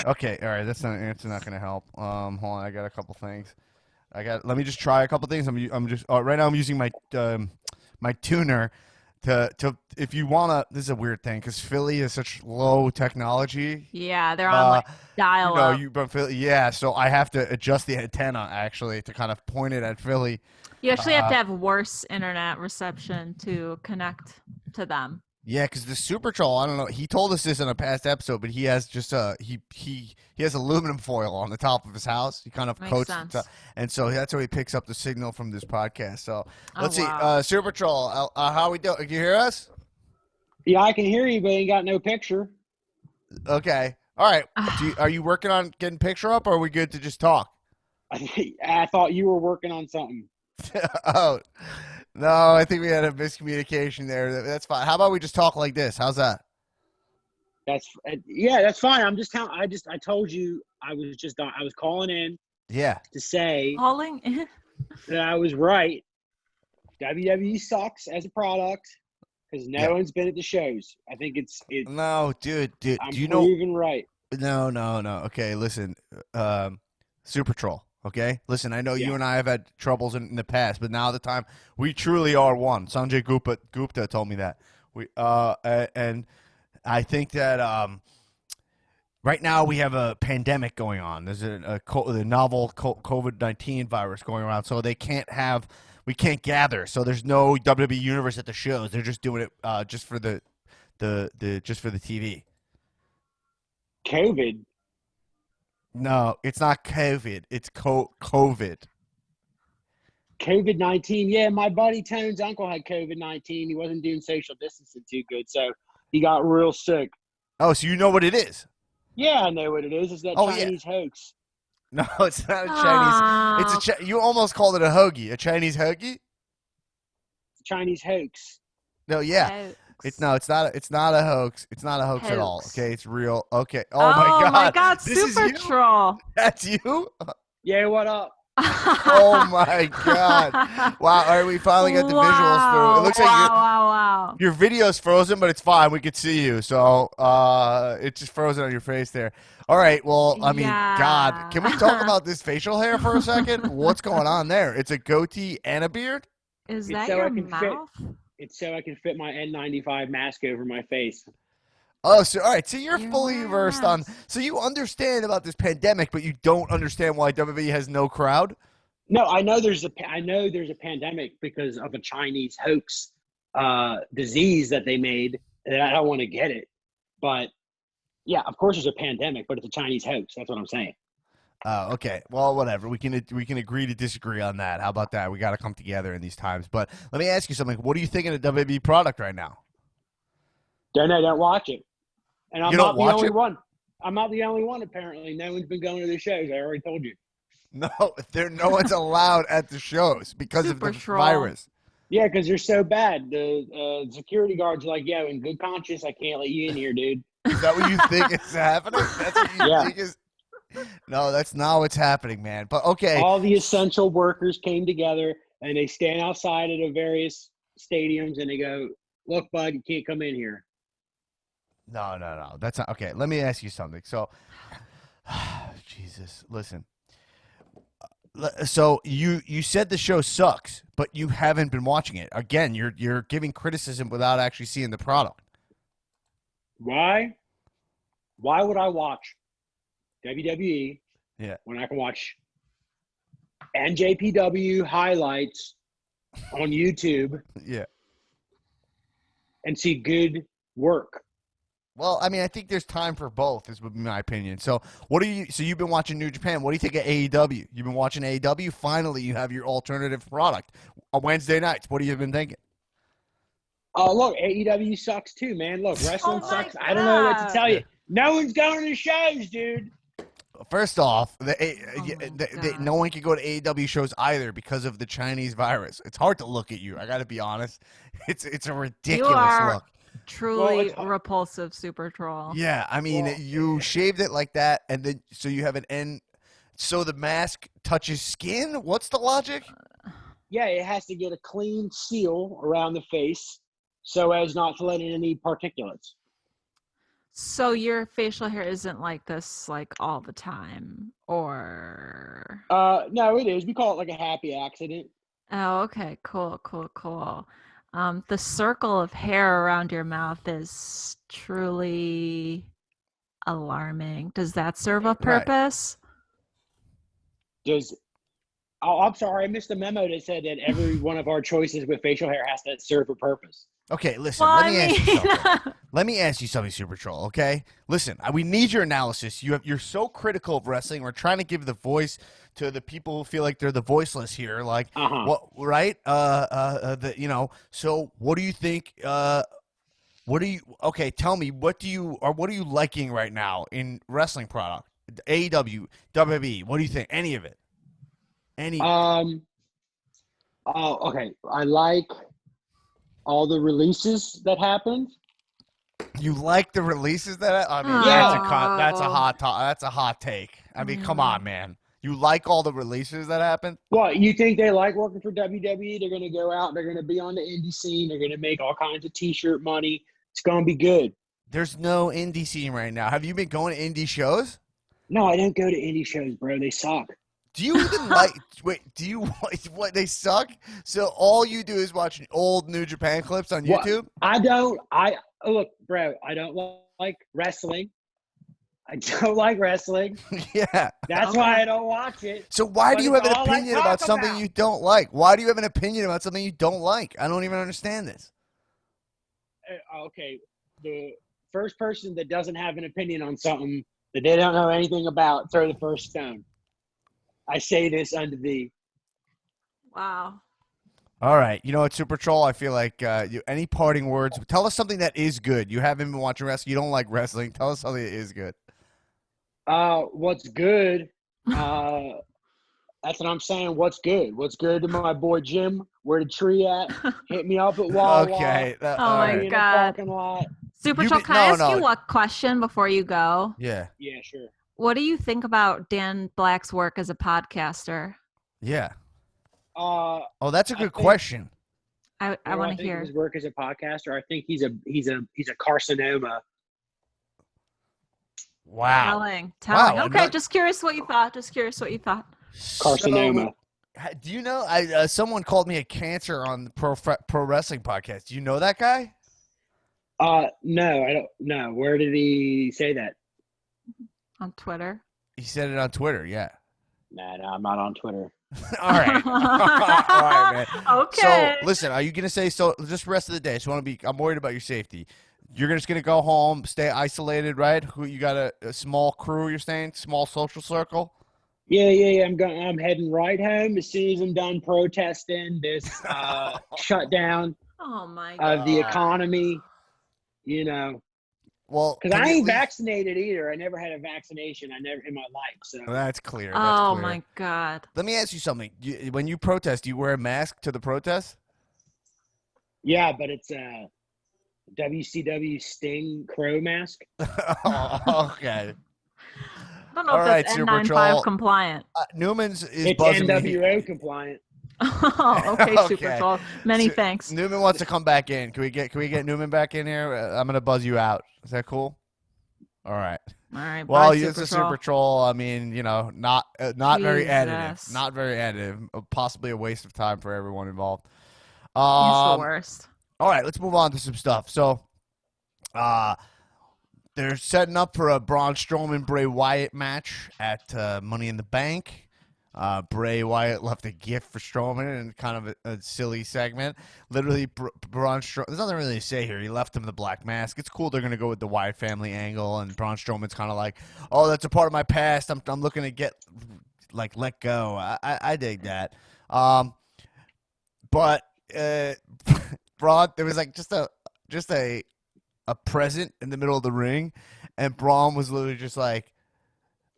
Okay, all right, that's not going to help. Hold on, I got a couple things. Let me just try a couple things. I'm just right now I'm using my my tuner to if you wanna. This is a weird thing because Philly is such low technology. Yeah, they're on like dial up. Yeah, so I have to adjust the antenna actually to kind of point it at Philly. You actually have to have worse internet reception to connect to them. Yeah, because the Super Troll, I don't know. He told us this in a past episode, but he has just he has aluminum foil on the top of his house. He kind of Makes coats sense. and so that's how he picks up the signal from this podcast. So let's see, wow. Super Troll, how we doing? Can you hear us? Yeah, I can hear you, but ain't got no picture. Okay, all right. Are you working on getting picture up, or are we good to just talk? I thought you were working on something. Oh. No, I think we had a miscommunication there. That's fine. How about we just talk like this? How's that? That's fine. I told you I was calling in Yeah. to say Calling in. that I was right. WWE sucks as a product because no one's been at the shows. I think it's No, dude. I'm Do you know? proven right. No. Okay, listen. Super Troll. Okay, listen. I know you Yeah. and I have had troubles in the past, but now the time we truly are one. Sanjay Gupta told me that. And I think that right now we have a pandemic going on. There's a novel COVID-19 virus going around, so we can't gather. So there's no WWE Universe at the shows. They're just doing it just for the TV. COVID. No, it's not COVID. It's COVID. COVID-19. Yeah, my buddy Tone's uncle had COVID-19. He wasn't doing social distancing too good, so he got real sick. Oh, so you know what it is? Yeah, I know what it is. It's that Chinese hoax. No, it's not a Chinese. It's you almost called it a hoagie. A Chinese hoagie? Chinese hoax. No, yeah. Hoax. It's not a hoax. It's not a hoax at all. Hoax. Okay, it's real. Okay. Oh my god. This Super is you? Troll. That's you? Yeah, what up? Oh my god. Wow, all right, we finally got the visuals through. It looks like wow. your video's frozen, but it's fine. We could see you. So it's just frozen on your face there. All right, well, I mean, Yeah. God, can we talk about this facial hair for a second? What's going on there? It's a goatee and a beard? Is It's that so your I can fit- mouth? It's so I can fit my N95 mask over my face. Oh, so all right. So you're Your fully versed on. mask. So you understand about this pandemic, but you don't understand why WWE has no crowd. No, I know there's a pandemic because of a Chinese hoax disease that they made, and I don't want to get it. But yeah, of course there's a pandemic, but it's a Chinese hoax. That's what I'm saying. Oh, okay. Well, whatever. We can agree to disagree on that. How about that? We got to come together in these times. But let me ask you something. What are you thinking of WWE product right now? Don't watch it. And I'm You not don't the watch only it? one. I'm not the only one, apparently. No one's been going to the shows. I already told you. No, no one's allowed at the shows because Super of the troll. virus. Yeah, because they're so bad. The security guards are like, yo, in good conscience, I can't let you in here, dude. Is that what you think is happening? That's what you Yeah. think is. No, that's not what's happening, man. But okay. All the essential workers came together, and they stand outside of the various stadiums, and they go, look, bud, you can't come in here. No. That's not okay. Let me ask you something. So, Jesus, listen. So you said the show sucks, but you haven't been watching it. Again, you're giving criticism without actually seeing the product. Why? Why would I watch WWE Yeah. when I can watch NJPW highlights on YouTube Yeah. and see good work. Well, I mean, I think there's time for both, is would be my opinion. So, what do you? So you've been watching New Japan. What do you think of AEW? You've been watching AEW. Finally, you have your alternative product on Wednesday nights. What have you been thinking? Oh, look, AEW sucks too, man. Look, wrestling Oh my sucks. I don't know what to God. tell you. No one's going to shows, dude. First off, my no one can go to AEW shows either because of the Chinese virus. It's hard to look at you. I got to be honest. It's a ridiculous are look. Truly it's- repulsive, super troll. Yeah, I mean, Well, you shaved it like that, and then so you have an end. So the mask touches skin. What's the logic? Yeah, it has to get a clean seal around the face so as not to let in any particulates. So your facial hair isn't like this like all the time, or No, it is. We call it like a happy accident. oh, okay, cool. The circle of hair around your mouth is truly alarming. Does that serve a Right. purpose? Does I'm sorry, I missed the memo that said that every one of our choices with facial hair has to serve a purpose. Okay, listen. Well, Let me ask you something. Let me ask you something, Super Troll. Okay, listen. We need your analysis. You're so critical of wrestling. We're trying to give the voice to the people who feel like they're the voiceless here. Like, what? Right? So, what do you think? What do you? Okay, tell me. What are you liking right now in wrestling product? AEW, WWE. What do you think? Any of it? Any? Okay. I like all the releases that happened. You like the releases that? I mean, Yeah. that's a hot take. I mean, come on, man. You like all the releases that happened? What, you think they like working for WWE? They're going to go out. They're going to be on the indie scene. They're going to make all kinds of T-shirt money. It's going to be good. There's no indie scene right now. Have you been going to indie shows? No, I don't go to indie shows, bro. They suck. Do you even like? Wait, do you what? They suck. So all you do is watch old New Japan clips on What? YouTube. Look, bro. I don't like wrestling. I don't like wrestling. Yeah. That's why I don't watch it. So why do But you have it's an all I opinion talk about something about. you don't like? Why do you have an opinion about something you don't like? I don't even understand this. Okay, the first person that doesn't have an opinion on something that they don't know anything about, throw the first stone. I say this unto thee. Wow. All right. You know what, Super Troll? I feel like any parting words? Tell us something that is good. You haven't been watching wrestling. You don't like wrestling. Tell us something that is good. What's good? That's what I'm saying. What's good? What's good to my boy Jim? Where the tree at? Hit me up at Wawa. Okay. Oh all my right. In the God. parking lot. Super You Troll, be- can I no, ask no. you a question before you go? Yeah. Yeah, sure. What do you think about Dan Black's work as a podcaster? Yeah. Uh, Oh, that's a I good think- question. I what do want to think of hear. his work as a podcaster. I think he's a carcinoma. Wow. Telling. Wow, Okay, not- just curious what you thought. Carcinoma. So, do you know? Someone called me a cancer on the pro wrestling podcast. Do you know that guy? No, I don't know. Where did he say that? On Twitter. He said it on Twitter. Yeah. No, I'm not on Twitter. All right. All right, man. Okay. So, listen, are you going to say so just the rest of the day? I'm worried about your safety. You're just going to go home, stay isolated, right? You got a small crew, you're saying? Small social circle? Yeah. I'm heading right home as soon as I'm done protesting this shutdown Oh my God. of the economy. You know, Well, because can I you ain't at least- vaccinated either. I never had a vaccination. I never in my life. So That's clear. That's Oh clear. my God. Let me ask you something. When you protest, do you wear a mask to the protest? yeah, but it's a WCW Sting Crow mask. Oh, okay. I don't know All if right, that's Super N95 Troll. compliant. Newman's is It's buzzing me. NWO compliant. Oh, okay, Super Okay. Troll. Many So- thanks. Newman wants to come back in. Can we get Newman back in here? I'm gonna buzz you out. Is that cool? All right. All right. Well, bye, it's Super a Troll. super troll. I mean, not very additive. Jesus. Not very additive. Possibly a waste of time for everyone involved. He's the All worst. right, let's move on to some stuff. So, they're setting up for a Braun Strowman Bray Wyatt match at Money in the Bank. Bray Wyatt left a gift for Strowman in kind of a silly segment. Literally, Braun Strowman, there's nothing really to say here. He left him the black mask. It's cool they're going to go with the Wyatt family angle, and Braun Strowman's kind of like, oh, that's a part of my past. I'm looking to get, like, let go. I dig that. But Braun, there was like just a present in the middle of the ring, and Braun was literally just like,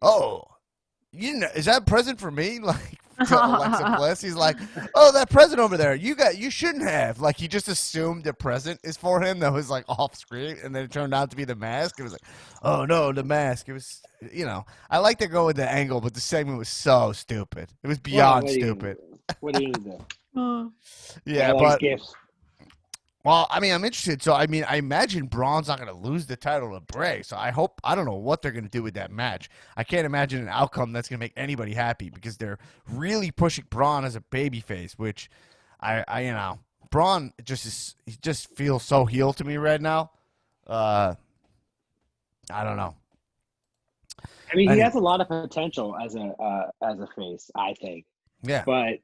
oh, you know, is that a present for me? Like, to Alexa Bliss, he's like, oh, that present over there, you shouldn't have. Like, he just assumed the present is for him that was like off screen, and then it turned out to be the mask. It was like, oh no, the mask. It was, you know, I like to go with the angle, but the segment was so stupid. It was beyond stupid. What are you gonna do? Yeah, like but gifts. well, I mean, I'm interested. So, I mean, I imagine Braun's not going to lose the title to Bray. So, I don't know what they're going to do with that match. I can't imagine an outcome that's going to make anybody happy because they're really pushing Braun as a babyface, which you know, Braun he just feels so heel to me right now. I don't know. I mean, he has a lot of potential as a face, I think. Yeah. But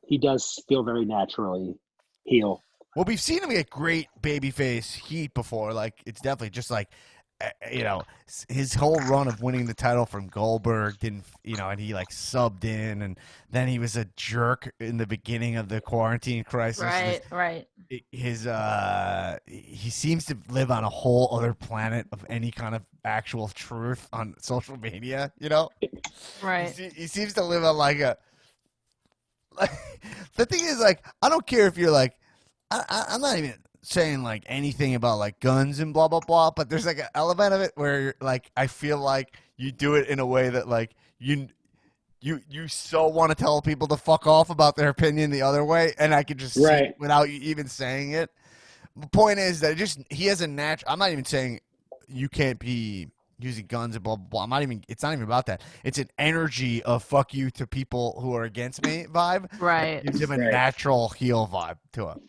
he does feel very naturally heel. Well, we've seen him get great babyface heat before. Like, it's definitely just like, you know, his whole run of winning the title from Goldberg didn't, you know, and he like subbed in, and then he was a jerk in the beginning of the quarantine crisis. Right. He seems to live on a whole other planet of any kind of actual truth on social media, you know? Right. He seems to live on like the thing is, like, I don't care if you're like, I'm not even saying like anything about like guns and blah blah blah, but there's like an element of it where you're, like, I feel like you do it in a way that like you so want to tell people to fuck off about their opinion the other way, and I could just see it without you even saying it. The point is that he has a natural. I'm not even saying you can't be using guns and blah blah blah. It's not even about that. It's an energy of fuck you to people who are against me vibe. Right. It gives him a natural heel vibe to him.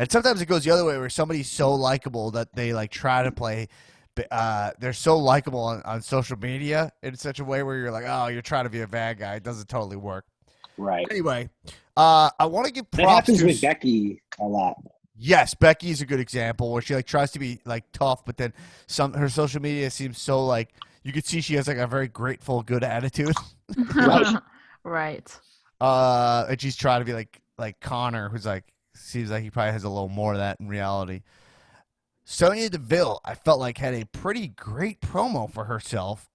And sometimes it goes the other way where somebody's so likable that they like try to play. They're so likable on social media in such a way where you're like, oh, you're trying to be a bad guy. It doesn't totally work. Right. Anyway, I want to give props. That happens with Becky a lot. Yes, Becky's a good example where she like tries to be like tough, but then her social media seems so like you could see she has like a very grateful, good attitude. Right. And she's trying to be like Connor, who's like seems like he probably has a little more of that in reality. Sonya Deville, I felt like had a pretty great promo for herself.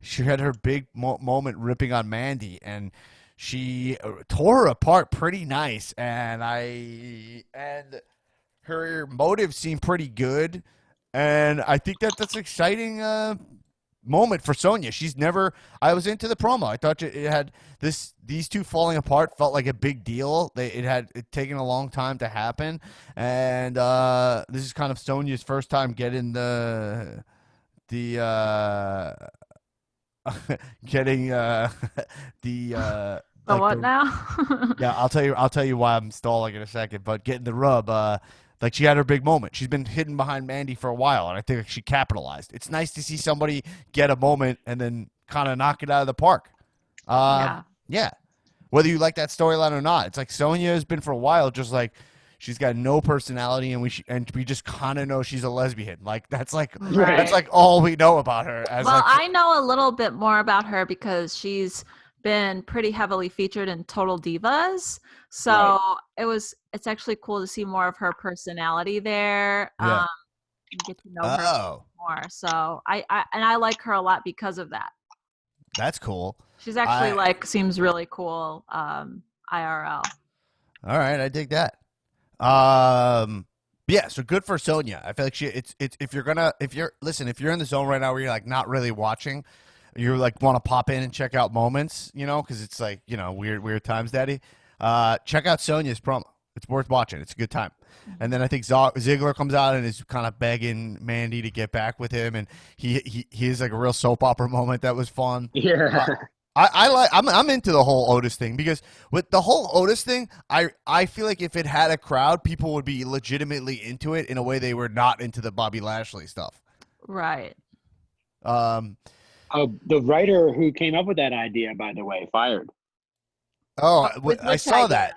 She had her big moment ripping on Mandy, and she tore her apart pretty nice. And her motive seemed pretty good, and I think that's an exciting moment for Sonya. I was into the promo. I thought it had these two falling apart felt like a big deal. It had taken a long time to happen, and this is kind of Sonya's first time getting the what now? Yeah, I'll tell you why I'm stalling in a second, but getting the rub, like she had her big moment. She's been hidden behind Mandy for a while, and I think she capitalized. It's nice to see somebody get a moment and then kind of knock it out of the park. Yeah. Whether you like that storyline or not, it's like Sonya has been for a while, just like she's got no personality, and we just kind of know she's a lesbian. Like that's like all we know about her. I know a little bit more about her because she's been pretty heavily featured in Total Divas, so it's actually cool to see more of her personality there. Yeah. Get to know her more. So I like her a lot because of that. That's cool. She's actually seems really cool IRL. All right, I dig that. Yeah, so good for Sonya. I feel like if you're in the zone right now where you're like not really watching, you like want to pop in and check out moments, you know, because it's like, you know, weird times, Daddy. Check out Sonya's promo. It's worth watching. It's a good time. And then I think Ziggler comes out and is kind of begging Mandy to get back with him, and he has like a real soap opera moment that was fun. Yeah. I'm into the whole Otis thing because with the whole Otis thing, I feel like if it had a crowd, people would be legitimately into it in a way they were not into the Bobby Lashley stuff. Right. The writer who came up with that idea, by the way, fired. Oh, With I which saw idea? that.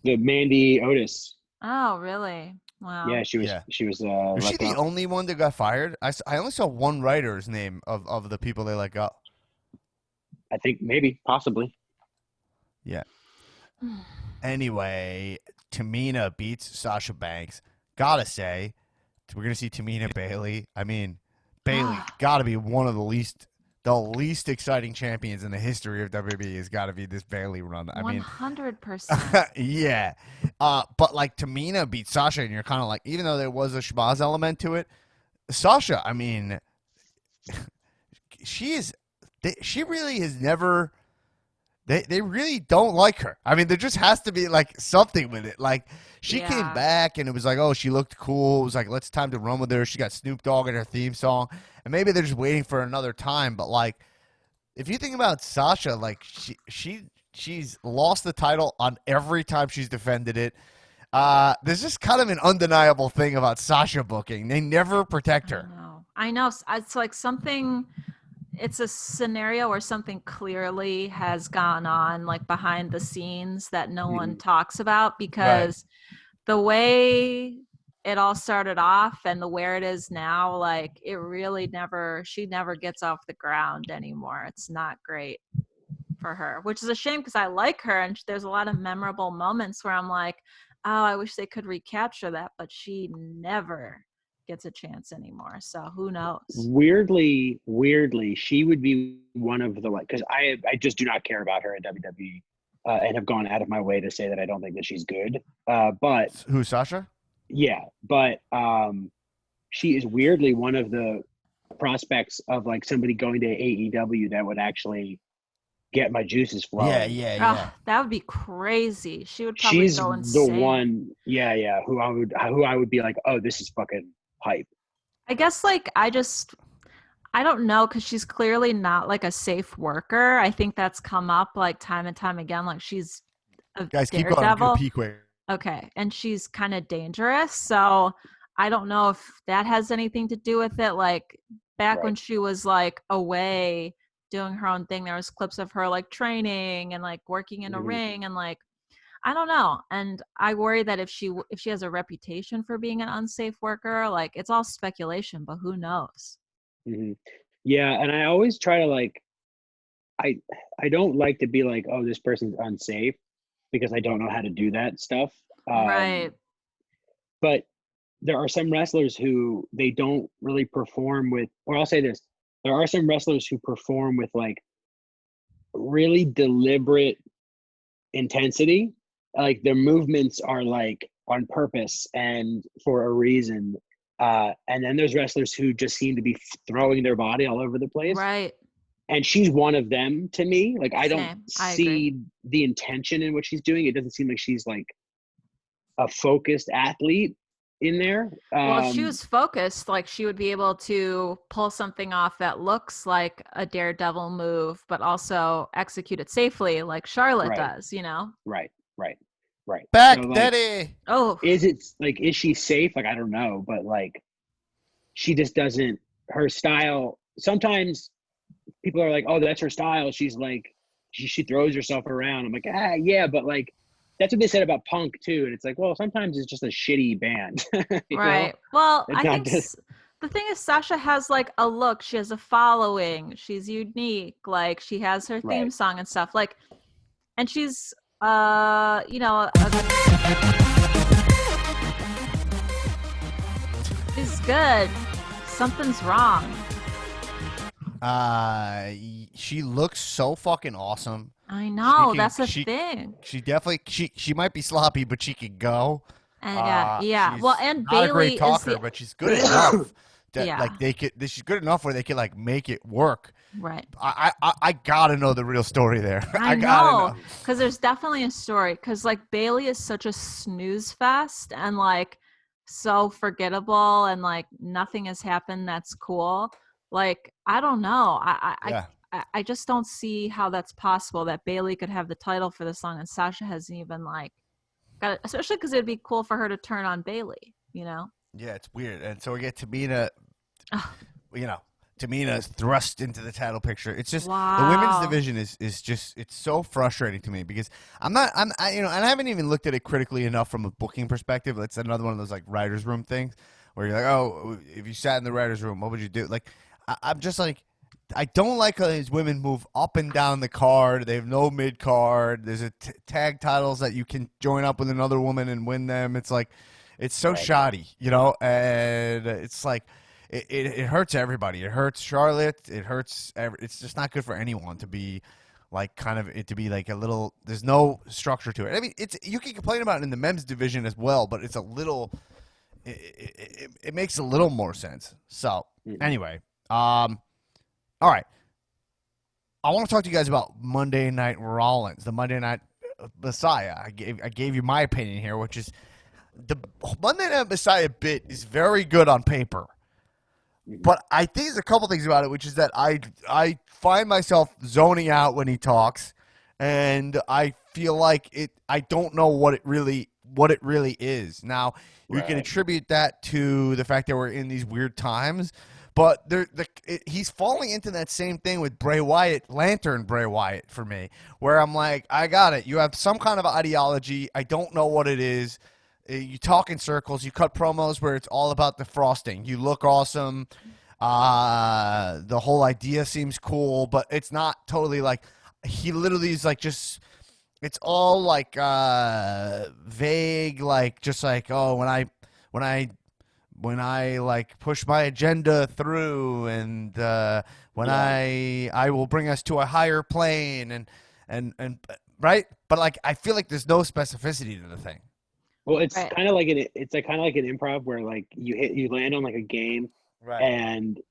The Mandy Otis. Oh, really? Wow. Yeah, she was. Yeah. She was. Was let she the go. only one that got fired? I only saw one writer's name of the people they let go. I think maybe, possibly. Yeah. Anyway, Tamina beats Sasha Banks. Gotta say, we're gonna see Tamina Bailey. I mean, Bailey gotta be one of the least exciting champions in the history of WWE. Has got to be this Bailey run. I mean, 100%. yeah. But like Tamina beat Sasha, and you're kind of like, even though there was a schmaz element to it, Sasha, I mean, she really has never. They really don't like her. I mean, there just has to be like something with it. Like she came back and it was like, oh, she looked cool. It was like, let's time to run with her. She got Snoop Dogg in her theme song, and maybe they're just waiting for another time. But like, if you think about Sasha, like she's lost the title on every time she's defended it. There's just kind of an undeniable thing about Sasha booking. They never protect her. I know. It's like something. It's a scenario where something clearly has gone on, like behind the scenes, that no one talks about, because the way it all started off and the where it is now, like it really she never gets off the ground anymore. It's not great for her, which is a shame because I like her and there's a lot of memorable moments where I'm like, oh, I wish they could recapture that, but she never gets a chance anymore. So who knows? Weirdly, she would be one of the, like, because I just do not care about her at WWE, and have gone out of my way to say that I don't think that she's good. But Who, Sasha? Yeah, but she is weirdly one of the prospects of like somebody going to AEW that would actually get my juices flowing. Yeah. That would be crazy. She would probably go insane. The one, who I would be like, oh, this is fucking hype. I guess like I don't know, because she's clearly not like a safe worker. I think that's come up like time and time again. Like she's a Guys, keep daredevil. going. Peak weight. Okay, and she's kind of dangerous. So I don't know if that has anything to do with it. Like back when she was like away doing her own thing, there was clips of her like training and like working in a ring, and like I don't know. And I worry that if she has a reputation for being an unsafe worker, like it's all speculation, but who knows? Yeah, and I always try to like, I don't like to be like, oh, this person's unsafe, because I don't know how to do that stuff. Right. But there are some wrestlers who they don't really perform with, or I'll say this, there are some wrestlers who perform with like really deliberate intensity. Like their movements are like on purpose and for a reason. And then there's wrestlers who just seem to be throwing their body all over the place. Right. And she's one of them to me. Like I don't I see agree. the intention in what she's doing. It doesn't seem like she's like a focused athlete in there. Well, if she was focused, like she would be able to pull something off that looks like a daredevil move, but also execute it safely, like Charlotte does, you know? Right. Back, so, like, Daddy. Oh, is she safe? Like, I don't know, but like, she just doesn't, her style, sometimes people are like, oh, that's her style. She's like, she throws herself around. I'm like, yeah, but like, that's what they said about Punk too. And it's like, well, sometimes it's just a shitty band. right. know? Well, It's I not think the thing is Sasha has like a look. She has a following. She's unique. Like she has her theme song and stuff. Like, and she's, you know, she's good. Something's wrong. She looks so fucking awesome. I know, that's the thing. She definitely she might be sloppy, but she could go. And yeah. Well, and not Bailey a great talker, but she's good enough that like she's good enough where they could like make it work. Right. I gotta know the real story there. I know, because there's definitely a story. Because like Bailey is such a snooze fest and like so forgettable, and like nothing has happened that's cool. Like I don't know. I just don't see how that's possible that Bailey could have the title for the song and Sasha hasn't even like got it, especially because it'd be cool for her to turn on Bailey, you know? Yeah, it's weird. And so we get Tamina, you know, Tamina is thrust into the title picture. It's just the Wow. women's division is just it's so frustrating to me because and I haven't even looked at it critically enough from a booking perspective. It's another one of those like writers' room things where you're like, oh, if you sat in the writers' room, what would you do? Like, I'm just like, I don't like how these women move up and down the card. They have no mid card. There's a tag titles that you can join up with another woman and win them. It's like, it's so shoddy, and it's like, it hurts everybody. It hurts Charlotte. It hurts. It's just not good for anyone to be like kind of it to be like a little. There's no structure to it. I mean, you can complain about it in the men's division as well, but it's a little. It makes a little more sense. So anyway, all right. I want to talk to you guys about Monday Night Rollins, the Monday Night Messiah. I gave you my opinion here, which is the Monday Night Messiah bit is very good on paper, but I think there's a couple things about it, which is that I find myself zoning out when he talks, and I feel like I don't know what it really is. Now, you can attribute that to the fact that we're in these weird times, but he's falling into that same thing with Bray Wyatt, Lantern Bray Wyatt for me, where I'm like, I got it. You have some kind of ideology. I don't know what it is. You talk in circles. You cut promos where it's all about the frosting. You look awesome. The whole idea seems cool, but it's not totally like he literally is like just – it's all like vague, like just like, oh, when I like push my agenda through, and when I will bring us to a higher plane, and right, but like I feel like there's no specificity to the thing. Well, it's kind of like an improv where like you land on like a game, and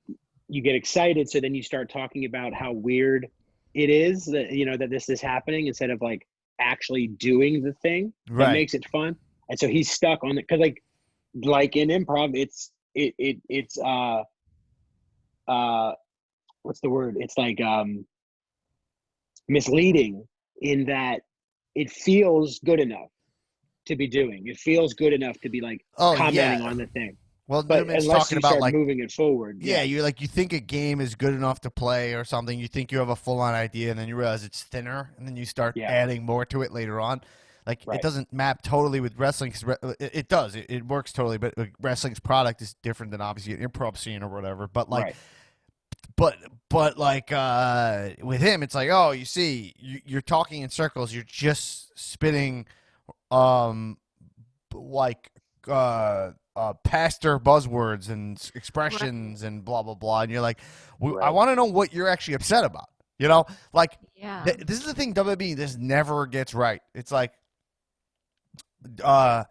you get excited, so then you start talking about how weird it is that that this is happening instead of like actually doing the thing that makes it fun. And so he's stuck on it because like in improv, it's what's the word? It's like misleading in that it feels good enough to be doing. It feels good enough to be like commenting on the thing. Well, but Newman's unless talking you about start like moving it forward. Yeah, you think a game is good enough to play or something. You think you have a full-on idea, and then you realize it's thinner, and then you start adding more to it later on. Like it doesn't map totally with wrestling. It does. It works totally, but wrestling's product is different than obviously an improv scene or whatever. But like, but like with him, it's like, oh, you see, you're talking in circles. You're just spitting, pastor buzzwords and expressions and blah blah blah, and you're like, I want to know what you're actually upset about. Like this is the thing. WWE this never gets right. It's like, like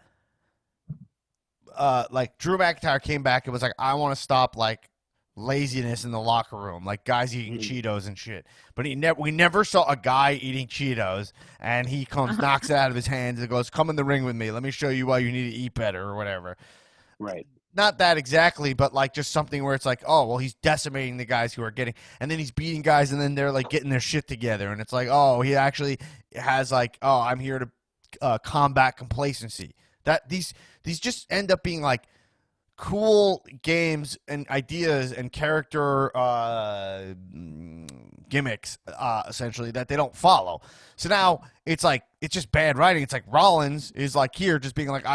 Drew McIntyre came back and was like, I want to stop like laziness in the locker room, like guys eating Cheetos and shit. But we never saw a guy eating Cheetos, and he comes, knocks it out of his hands, and goes, "Come in the ring with me. Let me show you why you need to eat better," or whatever. Right. Not that exactly, but like just something where it's like, oh, well, he's decimating the guys who are getting, and then he's beating guys, and then they're like getting their shit together, and it's like, oh, he actually has like, oh, I'm here to combat complacency. That these just end up being like cool games and ideas and character gimmicks, essentially, that they don't follow. So now it's like it's just bad writing. It's like Rollins is like here just being like,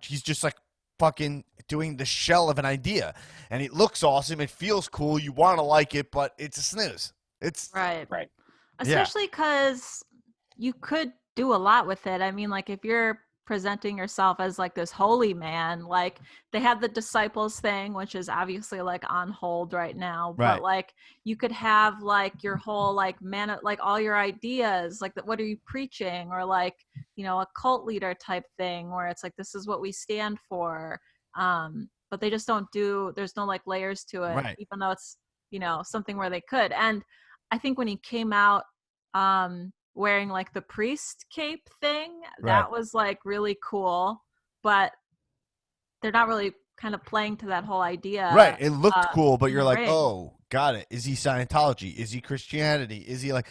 he's just like fucking doing the shell of an idea, and it looks awesome, it feels cool, you want to like it, but it's a snooze. It's right especially because you could do a lot with it. I mean, like if you're presenting yourself as like this holy man, like they have the disciples thing, which is obviously like on hold right now, but like you could have like your whole like like all your ideas, like what are you preaching, or like a cult leader type thing where it's like, this is what we stand for, but they just don't do, there's no like layers to it, even though it's something where they could. And I think when he came out wearing like the priest cape thing, that was like really cool, but they're not really kind of playing to that whole idea. It looked cool, but you're like, oh, got it. Is he Scientology? Is he Christianity? Is he like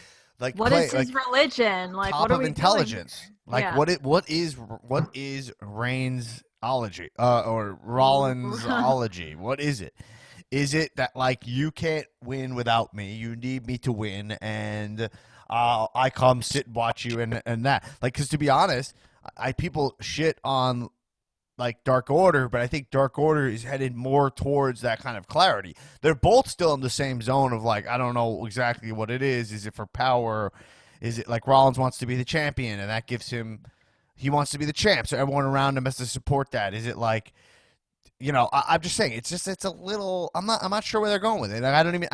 what is his religion? Like top what are of we intelligence doing? Like what is Reigns-ology or Rollins-ology? What is it? Is it that like you can't win without me? You need me to win, and I come sit and watch you, and that like because to be honest, I people shit on like Dark Order, but I think Dark Order is headed more towards that kind of clarity. They're both still in the same zone of like I don't know exactly what it is. Is it for power? Is it like Rollins wants to be the champion, and that gives him he wants to be the champ, so everyone around him has to support that? Is it like I'm just saying it's a little I'm not sure where they're going with it. Like, I don't even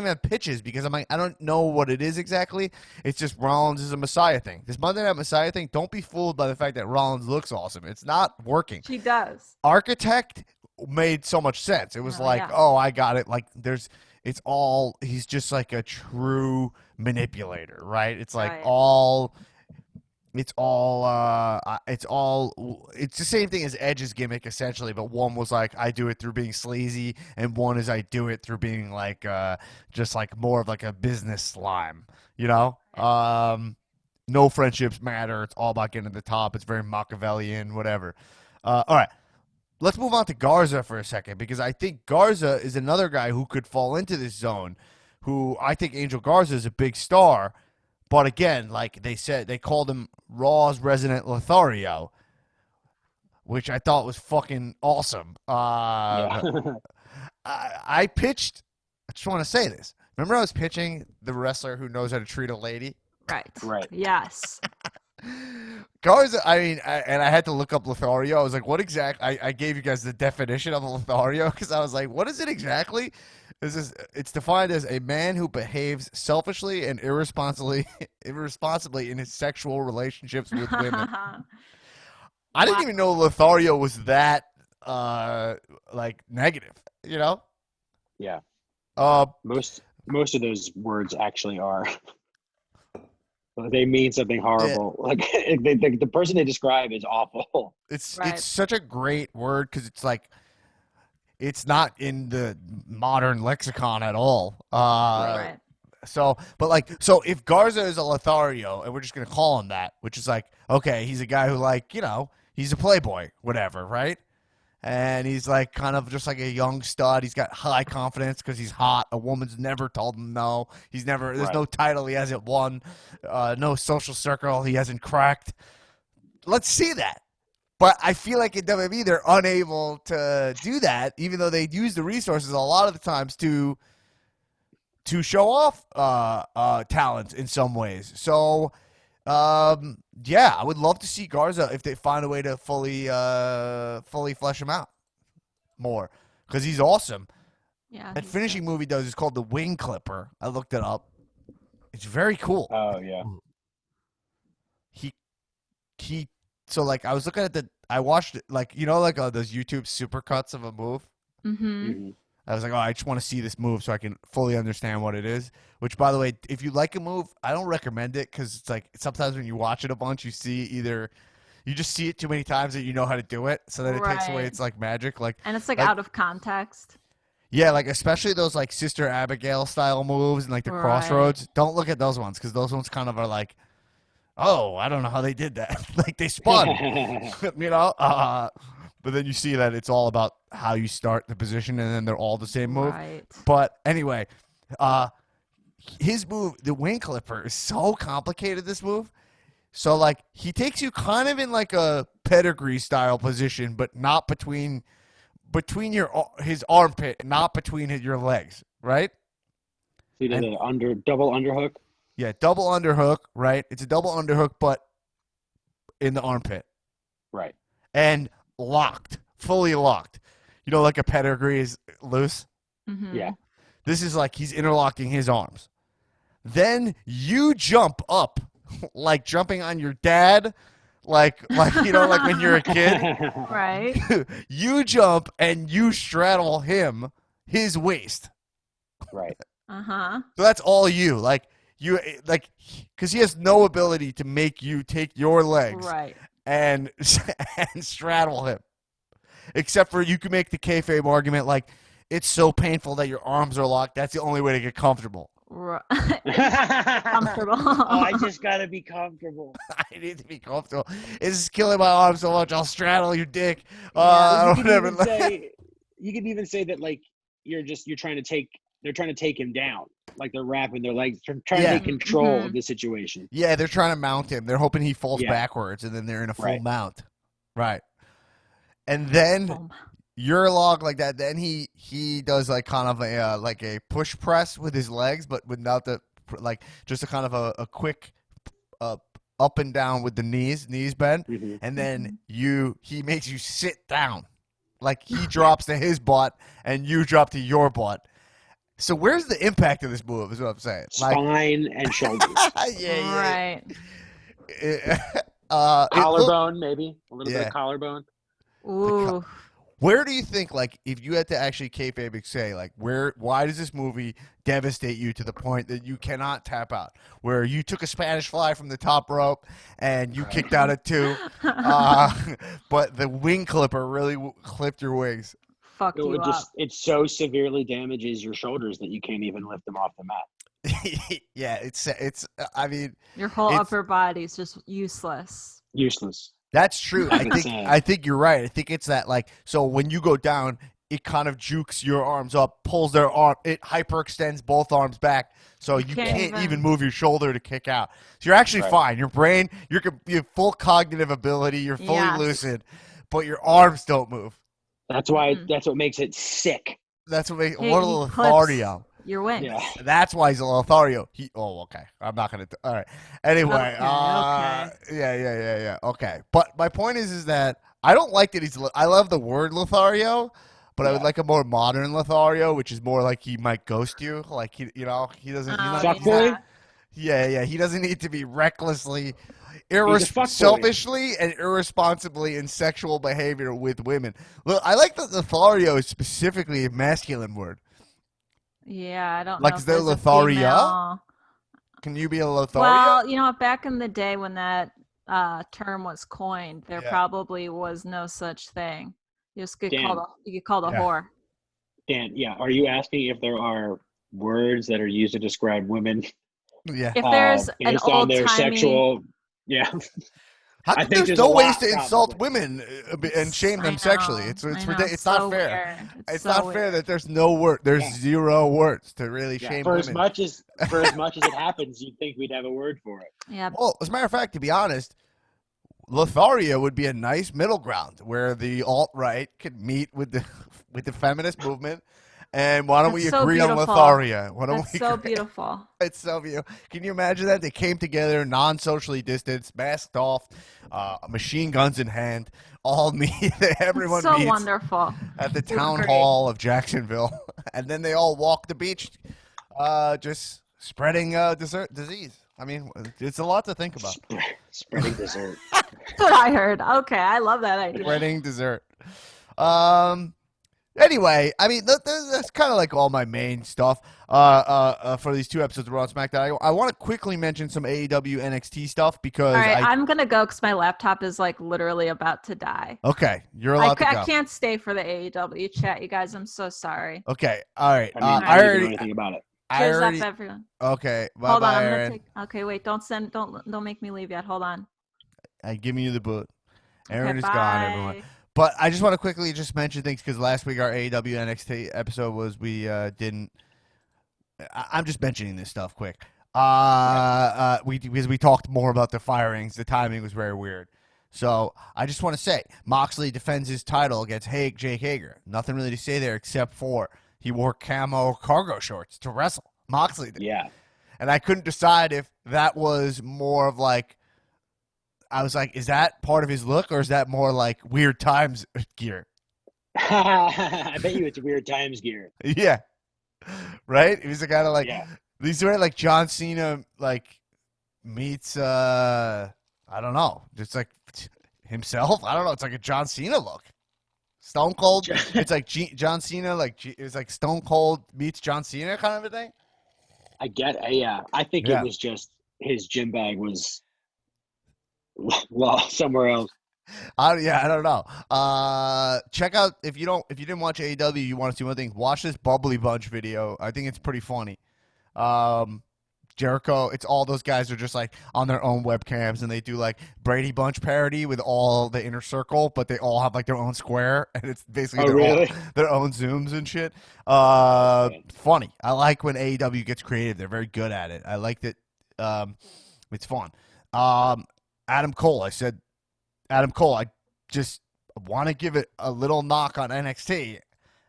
have pitches because I'm like I don't know what it is exactly. It's just Rollins is a Messiah thing. This Monday Night Messiah thing, don't be fooled by the fact that Rollins looks awesome. It's not working. She does. Architect made so much sense. It was oh, I got it. Like he's just like a true manipulator, right? It's like it's the same thing as Edge's gimmick essentially, but one was like I do it through being sleazy, and one is I do it through being like just like more of like a business slime, no friendships matter. It's all about getting to the top. It's very Machiavellian, whatever. All right, let's move on to Garza for a second, because I think Garza is another guy who could fall into this zone, who I think Angel Garza is a big star. But again, like they said, they called him Raw's resident Lothario, which I thought was fucking awesome. I pitched, I just want to say this. Remember I was pitching the wrestler who knows how to treat a lady? Right. Yes. Garza, and I had to look up Lothario. I was like, what exactly? I gave you guys the definition of a Lothario because I was like, what is it exactly? It's defined as a man who behaves selfishly and irresponsibly in his sexual relationships with women. I didn't even know Lothario was that like negative, Yeah. Most of those words actually are. They mean something horrible. Yeah. Like the person they describe is awful. It's such a great word because it's like it's not in the modern lexicon at all. Right. So if Garza is a Lothario and we're just gonna call him that, which is like okay, he's a guy who like he's a playboy, whatever, right? And he's like kind of just like a young stud. He's got high confidence because he's hot. A woman's never told him no. There's no title he hasn't won, no social circle he hasn't cracked. Let's see that. But I feel like in WWE they're unable to do that, even though they use the resources a lot of the times to show off talent in some ways. So. I would love to see Garza if they find a way to fully flesh him out more because he's awesome. Yeah. That finishing movie does is called The Wing Clipper. I looked it up. It's very cool. Oh yeah. So like I was looking at I watched it like those YouTube supercuts of a move. Mm-hmm. I was like, I just want to see this move so I can fully understand what it is. Which, by the way, if you like a move, I don't recommend it because it's like sometimes when you watch it a bunch, you just see it too many times that you know how to do it, so that it takes away its like magic. And it's like out of context. Yeah, like especially those like Sister Abigail style moves and like the crossroads. Don't look at those ones because those ones kind of are like, oh, I don't know how they did that. Like they spun, But then you see that it's all about how you start the position, and then they're all the same move. Right. But anyway, his move, the Wing Clipper, is so complicated, this move. So, like, he takes you kind of in like a pedigree style position, but not between his armpit, not between your legs, right? So he did an double underhook? Yeah, double underhook, right? It's a double underhook, but in the armpit. Right. And locked, fully locked. Like a pedigree is loose. Mm-hmm. Yeah. This is like he's interlocking his arms. Then you jump up, like jumping on your dad, like like when you're a kid. Right. You jump and you straddle his waist. Right. Uh-huh. So that's all you. Like because he has no ability to make you take your legs. Right. And straddle him. Except for you can make the kayfabe argument like it's so painful that your arms are locked. That's the only way to get comfortable. Comfortable. I just gotta be comfortable. I need to be comfortable. This is killing my arms so much. I'll straddle your dick. You could even say that like you're trying to take they're trying to take him down, like they're wrapping their legs, trying to Yeah. take control Mhm. of the situation. Yeah, they're trying to mount him. They're hoping he falls Yeah. backwards, and then they're in a full Right. mount. Right. And then Oh, your log like that. Then he does like kind of a like a push press with his legs, but without the like just a kind of a quick up and down with the knees bend, Mm-hmm. and then he makes you sit down, like he drops to his butt and you drop to your butt. So where's the impact of this move? Is what I'm saying. Like, Spine and shoulders. right. Collarbone, maybe a little bit Yeah. of collarbone. Ooh. Where do you think, like, if you had to actually kayfabe say, like, why does this movie devastate you to the point that you cannot tap out? Where you took a Spanish fly from the top rope and you kicked out at 2, but the wing clipper really clipped your wings. Fucked It you would up. it so severely damages your shoulders that you can't even lift them off the mat. Yeah, it's. I mean, Your whole it's- upper body's just useless. Useless. that's true. I That's think sad. I think you're right. I think it's that like so when you go down, it kind of jukes your arms up, pulls their arm, it hyperextends both arms back, so you can't can't even- even move your shoulder to kick out. So you're actually Right. fine. Your brain, you have full cognitive ability, you're fully Yes. lucid, but your arms don't move. That's why. Mhm. That's what makes it sick. That's what makes Hey, what a he Lothario. clips your wings. Yeah. That's why he's a Lothario. Okay. I'm not gonna. All right. Anyway. Okay. Yeah. Okay. But my point is that I don't like that I love the word Lothario, but I would Yeah. like a more modern Lothario, which is more like he might ghost you. Like he doesn't. He's Oh, not, Fuckboy? yeah. He doesn't need to be recklessly, fuckboy. selfishly and irresponsibly in sexual behavior with women. Look, I like that Lothario is specifically a masculine word. Yeah, I don't Like, know. is if there there's a Lotharia? female- Can you be a Lothario? Well, you know, back in the day when that term was coined, there Yeah. probably was no such thing. You just get Damn. called a Yeah. whore. Dan, yeah. Are you asking if there are words that are used to describe women Yeah. If there's an based on old their timey, sexual? Yeah. How I come think there's there's no a ways lot, to insult probably. women and shame them sexually? It's ridiculous. It's not fair. It's not fair that there's no word. There's Yeah. 0 words to really Yeah, shame for women. as much as it happens, you'd think we'd have a word for it. Yeah, Well, as a matter of fact, to be honest, Lothario would be a nice middle ground where the alt-right could meet with the with the feminist movement. And why don't That's we so agree on beautiful. Lothario? Why don't that's we so agree? beautiful. It's so beautiful. Can you imagine that? They came together, non-socially distanced, masked off, machine guns in hand, all meet. Everyone It's so meets wonderful. at the It's town great. hall of Jacksonville, and then they all walk the beach, just spreading disease. I mean, it's a lot to think about. Spreading dessert. That's what I heard. Okay, I love that idea. Spreading dessert. Anyway, I mean, that's kind of like all my main stuff for these 2 episodes of Raw and SmackDown. I want to quickly mention some AEW NXT stuff because All right, I'm gonna go because my laptop is like literally about to die. Okay, you're allowed to go. I can't stay for the AEW chat, you guys. I'm so sorry. Okay, all right. I mean, I I don't already. know anything about it. I Cheers already. up, everyone. Okay, bye Hold on, bye, I'm Aaron. gonna take. Okay, wait, don't make me leave yet. Hold on. I'm giving you the boot. Aaron Okay, is gone, everyone. bye. But I just want to quickly just mention things because last week our AEW NXT episode was we didn't. I'm just mentioning this stuff quick. Because we talked more about the firings. The timing was very weird. So I just want to say Moxley defends his title against Jake Hager. Nothing really to say there except for he wore camo cargo shorts to wrestle. Moxley did. Yeah. And I couldn't decide if that was more of like. I was like, is that part of his look or is that more like Weird Times gear? I bet you it's Weird Times gear. Yeah. Right? He was the kind of like, Yeah. he's wearing like John Cena, like, meets, I don't know, just like himself. I don't know. It's like a John Cena look. Stone Cold. It's like John Cena, like, it's like Stone Cold meets John Cena kind of a thing. I get it. Yeah. I think Yeah. it was just his gym bag was, well, somewhere else. I don't know. Check out if you didn't watch AEW, you want to see one thing. Watch this Bubbly Bunch video. I think it's pretty funny. Jericho. It's all those guys are just like on their own webcams, and they do like Brady Bunch parody with all the inner circle, but they all have like their own square, and it's basically their own zooms and shit. Funny. I like when AEW gets creative. They're very good at it. I like that. It's fun. Adam Cole. I said Adam Cole. I just want to give it a little knock on NXT,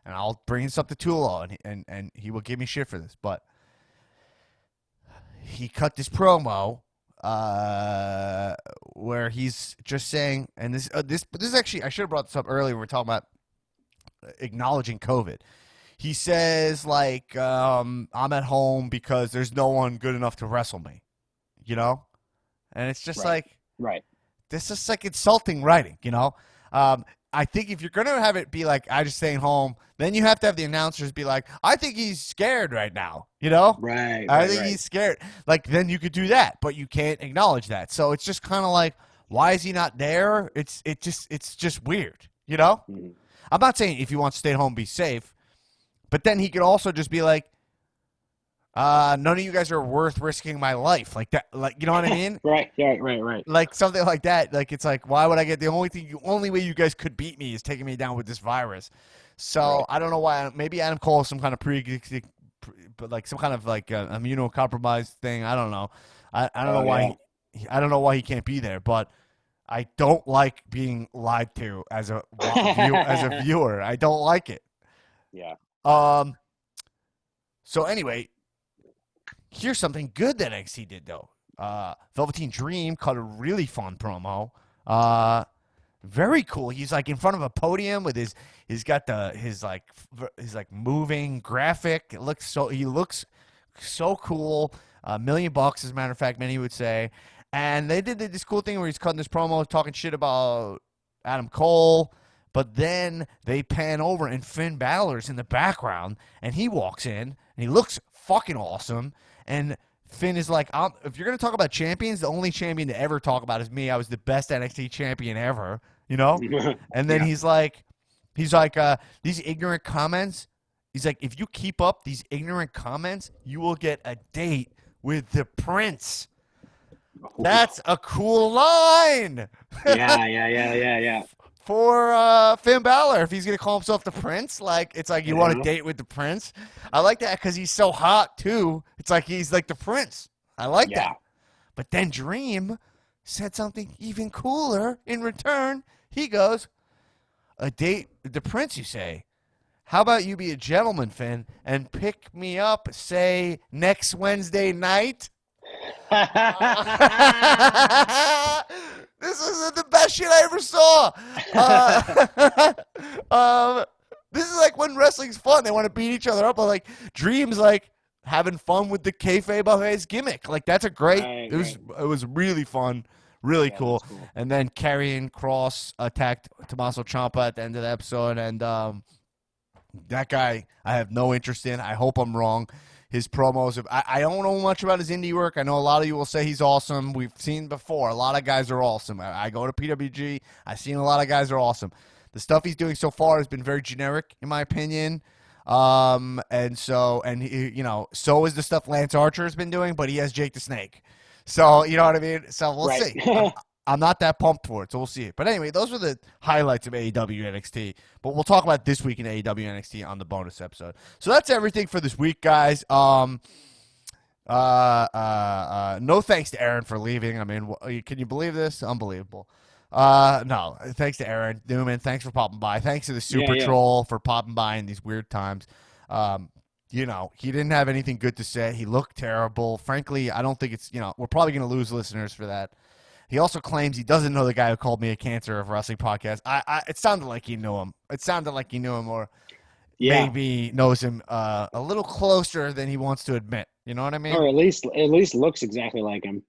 and I'll bring this up to Tulo, and he will give me shit for this, but he cut this promo where he's just saying, and this is actually, I should have brought this up earlier when we were talking about acknowledging COVID. He says, like, I'm at home because there's no one good enough to wrestle me, you know? And it's just this is like insulting writing, you know? I think if you're going to have it be like, I just staying home, then you have to have the announcers be like, I think he's scared right now, you know? I think he's scared. Like, then you could do that, but you can't acknowledge that. So it's just kind of like, why is he not there? It's just weird, you know? Mm-hmm. I'm not saying if you want to stay at home, be safe, but then he could also just be like, none of you guys are worth risking my life, like that, like, you know what I mean? Right. Like something like that. Like, it's like, why would I get the only way you guys could beat me is taking me down with this virus. So I don't know why. Maybe Adam Cole is some kind of but like some kind of like immunocompromised thing. I don't know. I don't know why. I don't know why he can't be there, but I don't like being lied to as a viewer. I don't like it. Yeah. So anyway, here's something good that NXT did though. Velveteen Dream cut a really fun promo. Very cool. He's like in front of a podium with he's got his moving graphic. He looks so cool. $1,000,000 as a matter of fact, many would say. And they did this cool thing where he's cutting this promo, talking shit about Adam Cole. But then they pan over and Finn Balor's in the background, and he walks in, and he looks fucking awesome. And Finn is like, if you're going to talk about champions, the only champion to ever talk about is me. I was the best NXT champion ever, you know? And then he's like, these ignorant comments. He's like, if you keep up these ignorant comments, you will get a date with the prince. That's a cool line. Yeah. For Finn Balor, if he's going to call himself the prince, like, it's like you want a date with the prince. I like that because he's so hot, too. It's like he's like the prince. I like that. But then Dream said something even cooler in return. He goes, a date with the prince, you say? How about you be a gentleman, Finn, and pick me up, say, next Wednesday night? This is the best shit I ever saw. This is like when wrestling's fun. They want to beat each other up. But like Dream's like having fun with the kayfabe of his gimmick. Like that's a great. It was really fun, really cool. And then Karrion Kross attacked Tommaso Ciampa at the end of the episode, and that guy I have no interest in. I hope I'm wrong. His promos, I don't know much about his indie work. I know a lot of you will say he's awesome. We've seen before. A lot of guys are awesome. I go to PWG. I've seen a lot of guys are awesome. The stuff he's doing so far has been very generic, in my opinion. So is the stuff Lance Archer has been doing, but he has Jake the Snake. So, you know what I mean? So we'll see. I'm not that pumped for it, so we'll see. But anyway, those were the highlights of AEW NXT. But we'll talk about this week in AEW NXT on the bonus episode. So that's everything for this week, guys. No thanks to Erin for leaving. I mean, can you believe this? Unbelievable. No, thanks to Erin. Newman, thanks for popping by. Thanks to the Super Troll for popping by in these weird times. He didn't have anything good to say. He looked terrible. Frankly, I don't think it's, we're probably going to lose listeners for that. He also claims he doesn't know the guy who called me a cancer of wrestling podcast. It sounded like he knew him. Or maybe knows him a little closer than he wants to admit. You know what I mean? Or at least looks exactly like him.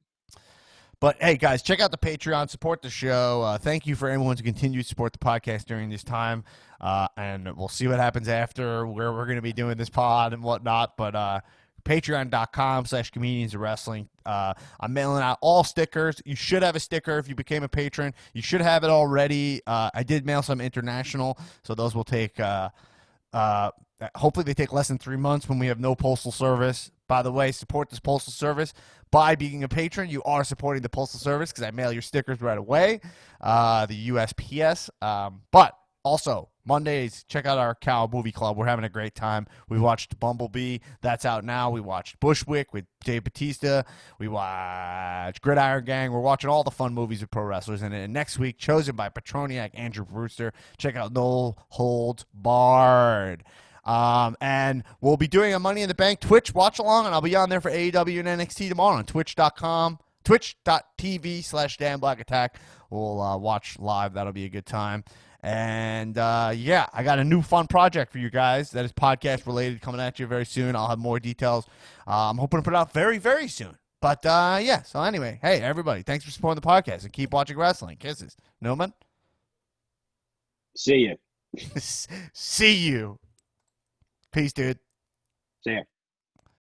But hey, guys, check out the Patreon, support the show. Thank you for everyone to continue to support the podcast during this time. And we'll see what happens after, where we're going to be doing this pod and whatnot. But patreon.com/comedians of wrestling. I'm mailing out all stickers. You should have a sticker if you became a patron. You should have it already. I did mail some international, so those will take hopefully they take less than 3 months when we have no postal service. By the way, support this postal service by being a patron. You are supporting the postal service because I mail your stickers right away, the USPS. But also, Mondays, check out our Cow Movie Club. We're having a great time. We watched Bumblebee. That's out now. We watched Bushwick with Dave Bautista. We watched Gridiron Gang. We're watching all the fun movies with pro wrestlers in it. And next week, chosen by Petroniac Andrew Brewster, check out No Holds Barred. And we'll be doing a Money in the Bank Twitch watch along, and I'll be on there for AEW and NXT tomorrow on twitch.tv/Dan Black Attack. We'll watch live. That'll be a good time. And yeah, I got a new fun project for you guys that is podcast related coming at you very soon. I'll have more details. I'm hoping to put it out very, very soon. But yeah, so anyway, hey, everybody, thanks for supporting the podcast and keep watching wrestling. Kisses. Newman? See you. See you. Peace, dude. See ya.